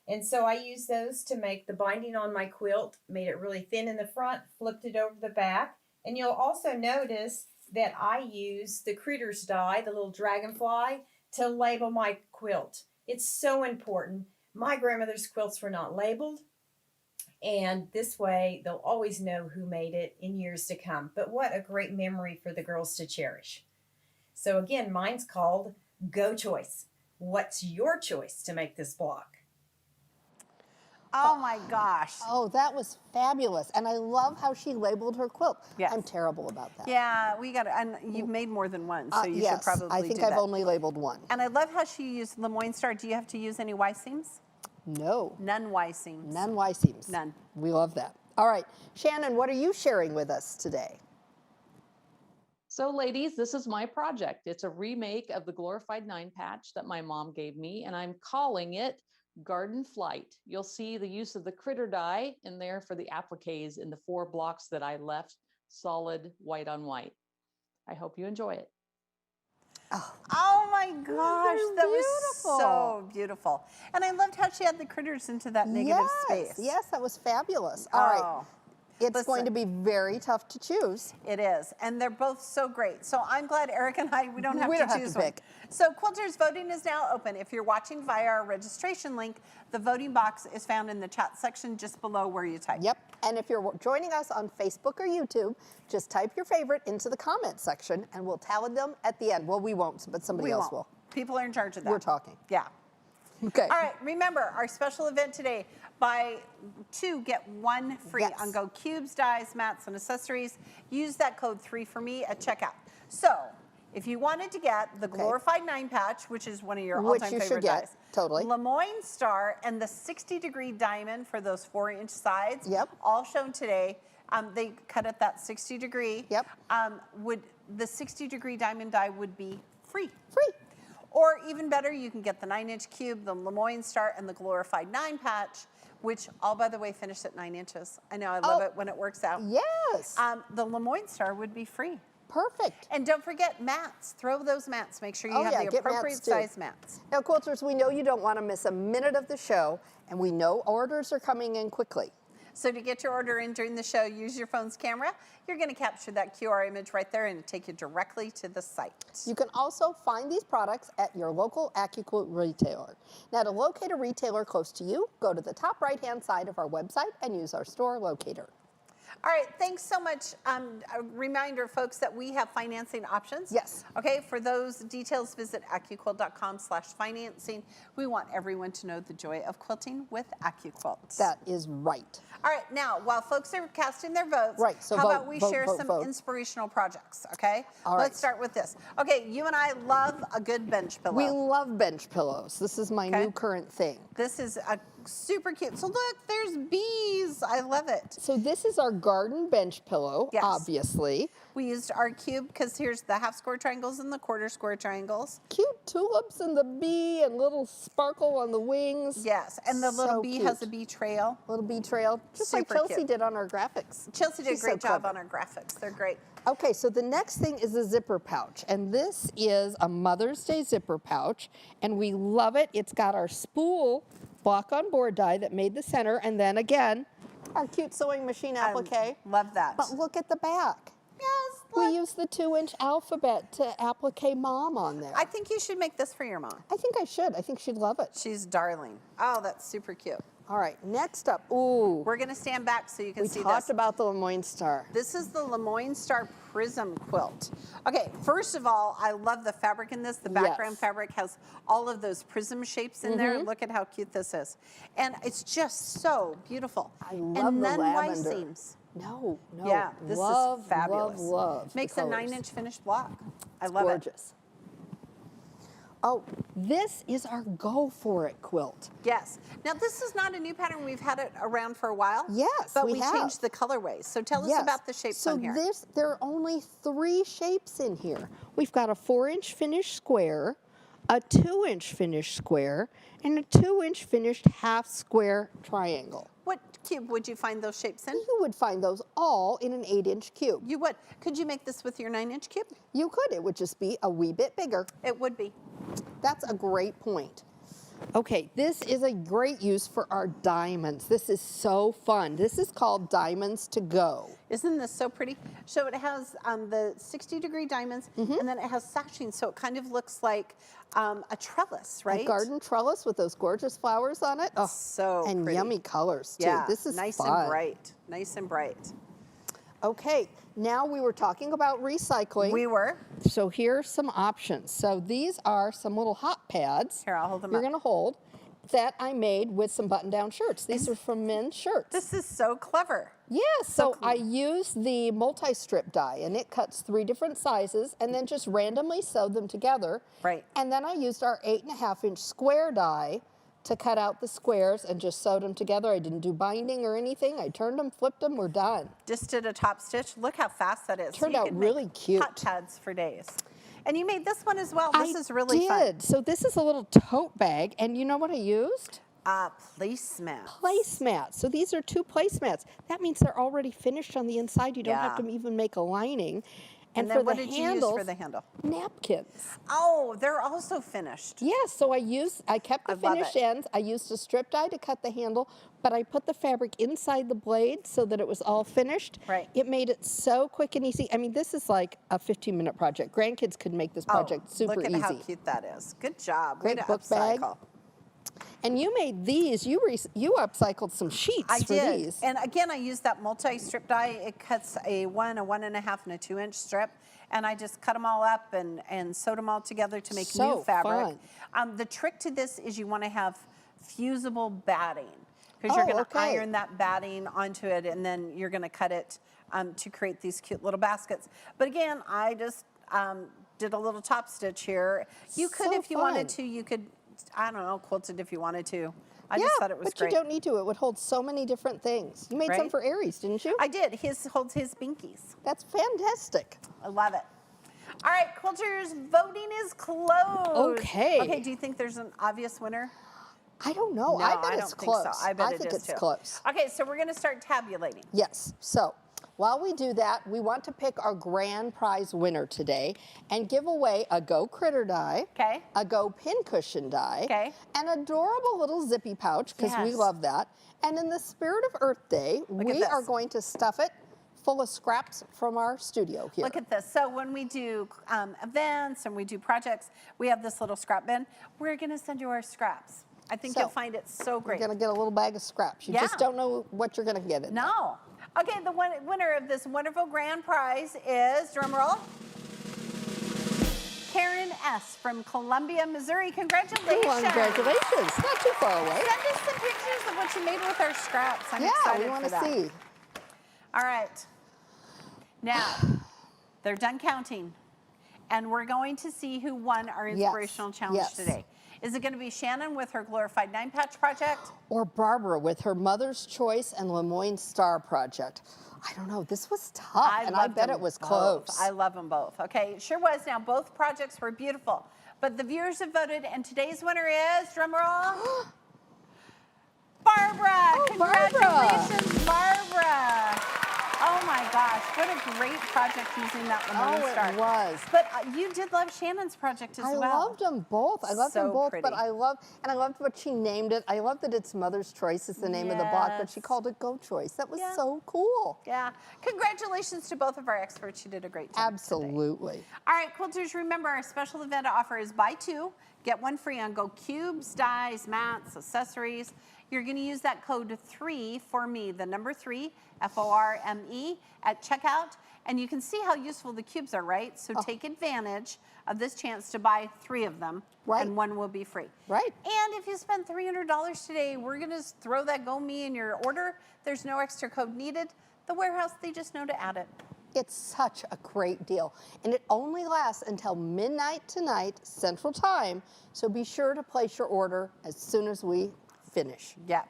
Speaker 6: And so I used those to make the binding on my quilt, made it really thin in the front, flipped it over the back. And you'll also notice that I use the critters die, the little dragonfly, to label my quilt. It's so important. My grandmother's quilts were not labeled. And this way, they'll always know who made it in years to come. But what a great memory for the girls to cherish. So again, mine's called Go Choice. What's your choice to make this block?
Speaker 2: Oh my gosh.
Speaker 3: Oh, that was fabulous. And I love how she labeled her quilt.
Speaker 2: Yes.
Speaker 3: I'm terrible about that.
Speaker 2: Yeah, we got to, and you've made more than one, so you should probably
Speaker 3: I think
Speaker 2: do
Speaker 3: I've
Speaker 2: that.
Speaker 3: only labeled one.
Speaker 2: And I love how she used Lemoine Star. Do you have to use any Y seams?
Speaker 3: No.
Speaker 2: None Y seams.
Speaker 3: None Y seams.
Speaker 2: None.
Speaker 3: We love that. All right, Shannon, what are you sharing with us today?
Speaker 7: So ladies, this is my project. It's a remake of the glorified 9 patch that my mom gave me, and I'm calling it Garden Flight. You'll see the use of the critter die in there for the appliques in the 4 blocks that I left solid white on white. I hope you enjoy it.
Speaker 2: Oh my gosh, that was
Speaker 3: beautiful.
Speaker 2: so beautiful. And I loved how she had the critters into that negative space.
Speaker 3: Yes, that was fabulous. All right. It's going to be very tough to choose.
Speaker 2: It is, and they're both so great. So I'm glad Eric and I, we don't have to choose one.
Speaker 3: pick.
Speaker 2: So Quilters, voting is now open. If you're watching via our registration link, the voting box is found in the chat section just below where you type.
Speaker 3: Yep, and if you're joining us on Facebook or YouTube, just type your favorite into the comment section and we'll tally them at the end. Well, we won't, but somebody else will.
Speaker 2: People are in charge of that.
Speaker 3: We're talking.
Speaker 2: Yeah.
Speaker 3: Okay.
Speaker 2: All right, remember our special event today, buy 2, get 1 free on Go cubes, dies, mats, and accessories. Use that code 3FORME at checkout. So if you wanted to get the glorified 9 patch, which is one of your all-time favorite dies,
Speaker 3: totally.
Speaker 2: Lemoine Star and the 60-degree diamond for those 4-inch sides, all shown today. They cut at that 60-degree.
Speaker 3: Yep.
Speaker 2: Would the 60-degree diamond die would be free.
Speaker 3: Free.
Speaker 2: Or even better, you can get the 9-inch cube, the Lemoine Star, and the glorified 9 patch, which all, by the way, finish at 9 inches. I know, I love it when it works out.
Speaker 3: Yes.
Speaker 2: The Lemoine Star would be free.
Speaker 3: Perfect.
Speaker 2: And don't forget mats. Throw those mats. Make sure you have the appropriate size mats.
Speaker 3: Now, Quilters, we know you don't want to miss a minute of the show, and we know orders are coming in quickly.
Speaker 2: So to get your order in during the show, use your phone's camera. You're going to capture that QR image right there and take you directly to the site.
Speaker 3: You can also find these products at your local AccuQuilt retailer. Now, to locate a retailer close to you, go to the top right-hand side of our website and use our store locator.
Speaker 2: All right, thanks so much. A reminder, folks, that we have financing options.
Speaker 3: Yes.
Speaker 2: Okay, for those details, visit AccuQuilt.com/financing. We want everyone to know the joy of quilting with AccuQuilt.
Speaker 3: That is right.
Speaker 2: All right, now, while folks are casting their votes,
Speaker 3: so
Speaker 2: how about we share some inspirational projects, okay? Let's start with this. Okay, you and I love a good bench pillow.
Speaker 3: We love bench pillows. This is my new current thing.
Speaker 2: This is a super cute. So look, there's bees. I love it.
Speaker 3: So this is our garden bench pillow, obviously.
Speaker 2: We used our cube because here's the half square triangles and the quarter square triangles.
Speaker 3: Cute tulips and the bee and little sparkle on the wings.
Speaker 2: Yes, and the little bee has a bee trail.
Speaker 3: Little bee trail, just like Chelsea did on our graphics.
Speaker 2: Chelsea did a great job on our graphics. They're great.
Speaker 3: Okay, so the next thing is a zipper pouch, and this is a Mother's Day zipper pouch, and we love it. It's got our spool block on board die that made the center, and then again, our cute sewing machine applique.
Speaker 2: Love that.
Speaker 3: But look at the back.
Speaker 2: Yes,
Speaker 3: we use the 2-inch alphabet to applique mom on there.
Speaker 2: I think you should make this for your mom.
Speaker 3: I think I should. I think she'd love it.
Speaker 2: She's darling. Oh, that's super cute.
Speaker 3: All right, next up, ooh.
Speaker 2: We're gonna stand back so you can see this.
Speaker 3: We talked about the Lemoine Star.
Speaker 2: This is the Lemoine Star Prism quilt. Okay, first of all, I love the fabric in this. The background fabric has all of those prism shapes in there. Look at how cute this is. And it's just so beautiful.
Speaker 3: I love the lavender.
Speaker 2: Seams.
Speaker 3: No.
Speaker 2: Yeah, this is fabulous.
Speaker 3: Love
Speaker 2: Makes a 9-inch finished block. I love
Speaker 3: gorgeous.
Speaker 2: it.
Speaker 3: Oh, this is our Go For It quilt.
Speaker 2: Yes. Now, this is not a new pattern. We've had it around for a while.
Speaker 3: Yes,
Speaker 2: but we changed the colorways. So tell us about the shapes on here.
Speaker 3: So there are only 3 shapes in here. We've got a 4-inch finished square, a 2-inch finished square, and a 2-inch finished half square triangle.
Speaker 2: What cube would you find those shapes in?
Speaker 3: You would find those all in an 8-inch cube.
Speaker 2: You would. Could you make this with your 9-inch cube?
Speaker 3: You could. It would just be a wee bit bigger.
Speaker 2: It would be.
Speaker 3: That's a great point. Okay, this is a great use for our diamonds. This is so fun. This is called Diamonds to Go.
Speaker 2: Isn't this so pretty? So it has the 60-degree diamonds, and then it has sashing, so it kind of looks like a trellis, right?
Speaker 3: A garden trellis with those gorgeous flowers on it. Oh,
Speaker 2: so
Speaker 3: and
Speaker 2: pretty.
Speaker 3: Yummy colors, too.
Speaker 2: Yeah,
Speaker 3: this is
Speaker 2: nice
Speaker 3: fun.
Speaker 2: And bright. Nice and bright.
Speaker 3: Okay, now we were talking about recycling.
Speaker 2: We were.
Speaker 3: So here are some options. So these are some little hot pads.
Speaker 2: Here, I'll hold them
Speaker 3: You're
Speaker 2: up.
Speaker 3: going to hold. that I made with some button-down shirts. These are from men's shirts.
Speaker 2: This is so clever.
Speaker 3: Yes, so I used the multi-strip die, and it cuts 3 different sizes, and then just randomly sewed them together.
Speaker 2: Right.
Speaker 3: And then I used our 8.5-inch square die to cut out the squares and just sewed them together. I didn't do binding or anything. I turned them, flipped them, we're done.
Speaker 2: Just did a top stitch. Look how fast that is.
Speaker 3: Turned
Speaker 2: you
Speaker 3: out
Speaker 2: could
Speaker 3: really
Speaker 2: make
Speaker 3: cute.
Speaker 2: Hot pads for days. And you made this one as well. This is really
Speaker 3: I
Speaker 2: fun.
Speaker 3: did. So this is a little tote bag, and you know what I used?
Speaker 2: Placemats.
Speaker 3: Placemats. So these are 2 placemats. That means they're already finished on the inside. You don't have
Speaker 2: Yeah.
Speaker 3: to even make a lining.
Speaker 2: And
Speaker 3: for
Speaker 2: then what
Speaker 3: the
Speaker 2: did you use
Speaker 3: handles,
Speaker 2: for the handle?
Speaker 3: napkins.
Speaker 2: Oh, they're also finished.
Speaker 3: Yes, so I kept the
Speaker 2: I love
Speaker 3: finished
Speaker 2: it.
Speaker 3: ends. I used a strip die to cut the handle, but I put the fabric inside the blade so that it was all finished.
Speaker 2: Right.
Speaker 3: It made it so quick and easy. I mean, this is like a 15-minute project. Grandkids could make this project super
Speaker 2: look at
Speaker 3: easy.
Speaker 2: how cute that is. Good job.
Speaker 3: Great
Speaker 2: Way to
Speaker 3: book bag.
Speaker 2: upcycle.
Speaker 3: And you made these. You upcycled some sheets
Speaker 2: I
Speaker 3: for
Speaker 2: did.
Speaker 3: these.
Speaker 2: And again, I used that multi-strip die. It cuts a 1, a 1.5, and a 2-inch strip. And I just cut them all up and sewed them all together to make
Speaker 3: So
Speaker 2: new fabric.
Speaker 3: fun.
Speaker 2: The trick to this is you want to have fusible batting, because you're going to iron that batting onto it, and then you're going to cut it to create these cute little baskets. But again, I just did a little top stitch here. You could,
Speaker 3: So
Speaker 2: if you wanted
Speaker 3: fun.
Speaker 2: to, you could, I don't know, quilt it if you wanted to. I just thought it was
Speaker 3: but
Speaker 2: great.
Speaker 3: you don't need to. It would hold so many different things. You made some
Speaker 2: Right?
Speaker 3: for Aries, didn't you?
Speaker 2: I did. His holds his binkies.
Speaker 3: That's fantastic.
Speaker 2: I love it. All right, quilters, voting is closed.
Speaker 3: Okay.
Speaker 2: Okay, do you think there's an obvious winner?
Speaker 3: I don't know.
Speaker 2: No,
Speaker 3: I bet
Speaker 2: I
Speaker 3: it's
Speaker 2: don't think
Speaker 3: close.
Speaker 2: so. I bet
Speaker 3: think
Speaker 2: it is
Speaker 3: it's
Speaker 2: too.
Speaker 3: close.
Speaker 2: Okay, so we're going to start tabulating.
Speaker 3: Yes. So while we do that, we want to pick our grand prize winner today and give away a Go Critter die,
Speaker 2: Okay.
Speaker 3: a Go Pincushion die,
Speaker 2: Okay.
Speaker 3: an adorable little zippy pouch, because we
Speaker 2: Yes.
Speaker 3: love that. And in the spirit of Earth Day,
Speaker 2: at
Speaker 3: we
Speaker 2: this.
Speaker 3: are going to stuff it full of scraps from our studio here.
Speaker 2: Look at this. So when we do events and we do projects, we have this little scrap bin. We're going to send you our scraps. I think
Speaker 3: So,
Speaker 2: you'll find it so great.
Speaker 3: You're going to get a little bag of scraps. You
Speaker 2: Yeah.
Speaker 3: just don't know what you're going to get in.
Speaker 2: No. Okay, the winner of this wonderful grand prize is, drum roll, Karen S. from Columbia, Missouri. Congratulations.
Speaker 3: Well, congratulations. Not too far away.
Speaker 2: Send us some pictures of what you made with our scraps. I'm
Speaker 3: Yeah,
Speaker 2: excited
Speaker 3: we want
Speaker 2: for
Speaker 3: to
Speaker 2: that.
Speaker 3: see.
Speaker 2: All right. Now, they're done counting, and we're going to see who won our inspirational challenge
Speaker 3: yes.
Speaker 2: today. Is it going to be Shannon with her glorified 9-patch project?
Speaker 3: Or Barbara with her Mother's Choice and Lemoine Star project. I don't know. This was tough, and I
Speaker 2: loved
Speaker 3: bet
Speaker 2: them
Speaker 3: it was
Speaker 2: both.
Speaker 3: close.
Speaker 2: I love them both. Okay, it sure was. Now, both projects were beautiful, but the viewers have voted, and today's winner is, drum roll, Barbara.
Speaker 3: Oh,
Speaker 2: Congratulations, Barbara. Oh my gosh, what a great project using that Lemoine Star.
Speaker 3: it was.
Speaker 2: But you did love Shannon's project as
Speaker 3: I
Speaker 2: well.
Speaker 3: loved them both. I loved
Speaker 2: So
Speaker 3: them both,
Speaker 2: pretty.
Speaker 3: but I loved what she named it. I love that it's Mother's Choice is the name of the block, but she
Speaker 2: Yes.
Speaker 3: called it Go Choice. That was
Speaker 2: Yeah.
Speaker 3: so cool.
Speaker 2: Yeah. Congratulations to both of our experts. You did a great job today.
Speaker 3: Absolutely.
Speaker 2: All right, quilters, remember our special event offer is buy 2, get 1 free on Go cubes, dies, mats, accessories. You're going to use that code 3 for me, the number 3, FORME, at checkout. And you can see how useful the cubes are, right? So take advantage of this chance to buy 3 of them,
Speaker 3: Right.
Speaker 2: and 1 will be free.
Speaker 3: Right.
Speaker 2: And if you spend $300 today, we're going to throw that Go Me in your order. There's no extra code needed. The warehouse, they just know to add it.
Speaker 3: It's such a great deal. And it only lasts until midnight tonight, Central Time. So be sure to place your order as soon as we finish.
Speaker 2: Yeah.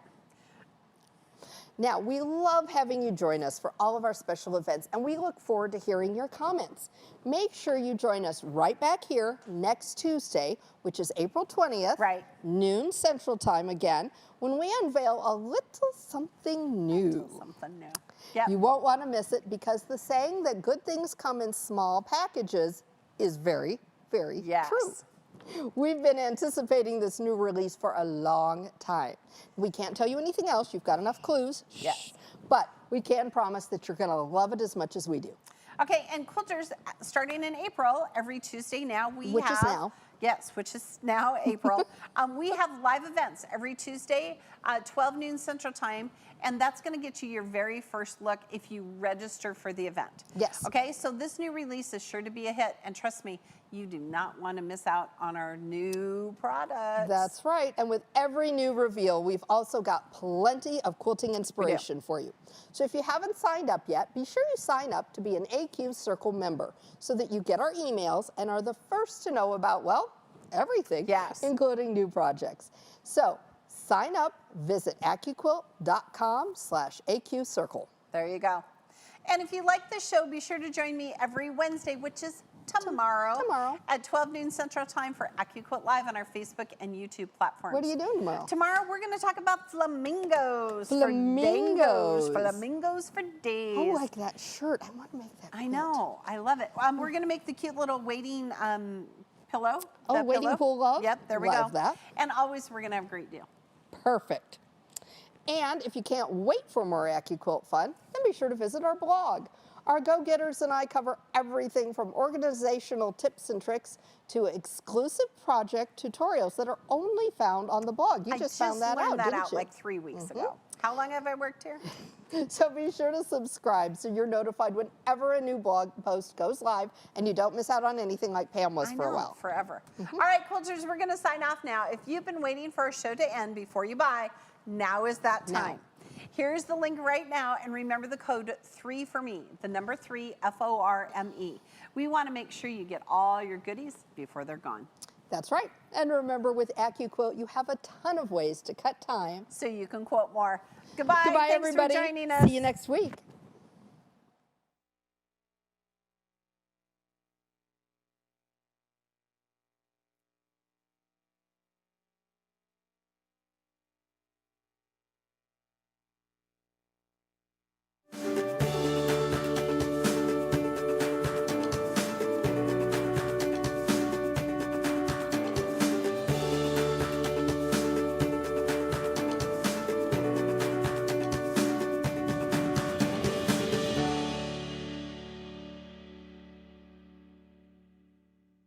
Speaker 3: Now, we love having you join us for all of our special events, and we look forward to hearing your comments. Make sure you join us right back here next Tuesday, which is April 20th,
Speaker 2: Right.
Speaker 3: noon Central Time again, when we unveil a little something new.
Speaker 2: Something new. Yeah.
Speaker 3: You won't want to miss it, because the saying that good things come in small packages is very, very
Speaker 2: Yes.
Speaker 3: true. We've been anticipating this new release for a long time. We can't tell you anything else. You've got enough clues.
Speaker 2: Yes.
Speaker 3: Shh. But we can promise that you're going to love it as much as we do.
Speaker 2: Okay, and quilters, starting in April, every Tuesday now, we
Speaker 3: Which
Speaker 2: have
Speaker 3: is now.
Speaker 2: Yes, which is now April. We have live events every Tuesday, 12 noon Central Time, and that's going to get you your very first look if you register for the event.
Speaker 3: Yes.
Speaker 2: Okay, so this new release is sure to be a hit, and trust me, you do not want to miss out on our new products.
Speaker 3: That's right. And with every new reveal, we've also got plenty of quilting inspiration for you. So if you haven't signed up yet, be sure you sign up to be an AQ Circle member so that you get our emails and are the first to know about, well, everything, including new projects. So sign up, visit AccuQuilt.com/AQ Circle.
Speaker 2: There you go. And if you like the show, be sure to join me every Wednesday, which is tomorrow at 12 noon Central Time for AccuQuilt Live on our Facebook and YouTube platforms.
Speaker 3: What are you doing tomorrow?
Speaker 2: Tomorrow we're going to talk about flamingos.
Speaker 3: Flamingos.
Speaker 2: Flamingos for days.
Speaker 3: I like that shirt. I want to make that.
Speaker 2: I know. I love it. We're going to make the cute little waiting pillow.
Speaker 3: Oh, waiting pillow.
Speaker 2: Yep, there we
Speaker 3: Love
Speaker 2: go.
Speaker 3: that.
Speaker 2: And always we're going to have a great deal.
Speaker 3: Perfect. And if you can't wait for more AccuQuilt fun, then be sure to visit our blog. Our go-getters and I cover everything from organizational tips and tricks to exclusive project tutorials that are only found on the blog. You just found that out, didn't you?
Speaker 2: I just learned that out like 3 weeks ago. How long have I worked here?
Speaker 3: So be sure to subscribe so you're notified whenever a new blog post goes live and you don't miss out on anything like Pam was for a while.
Speaker 2: Forever. All right, quilters, we're going to sign off now. If you've been waiting for a show to end before you buy, now is that time. Here's the link right now, and remember the code 3FORME, the number 3, FORME. We want to make sure you get all your goodies before they're gone.
Speaker 3: That's right. And remember, with AccuQuilt, you have a ton of ways to cut time
Speaker 2: so you can quilt more. Goodbye.
Speaker 3: Goodbye,
Speaker 2: Thanks
Speaker 3: everybody.
Speaker 2: for joining us.
Speaker 3: See you next week.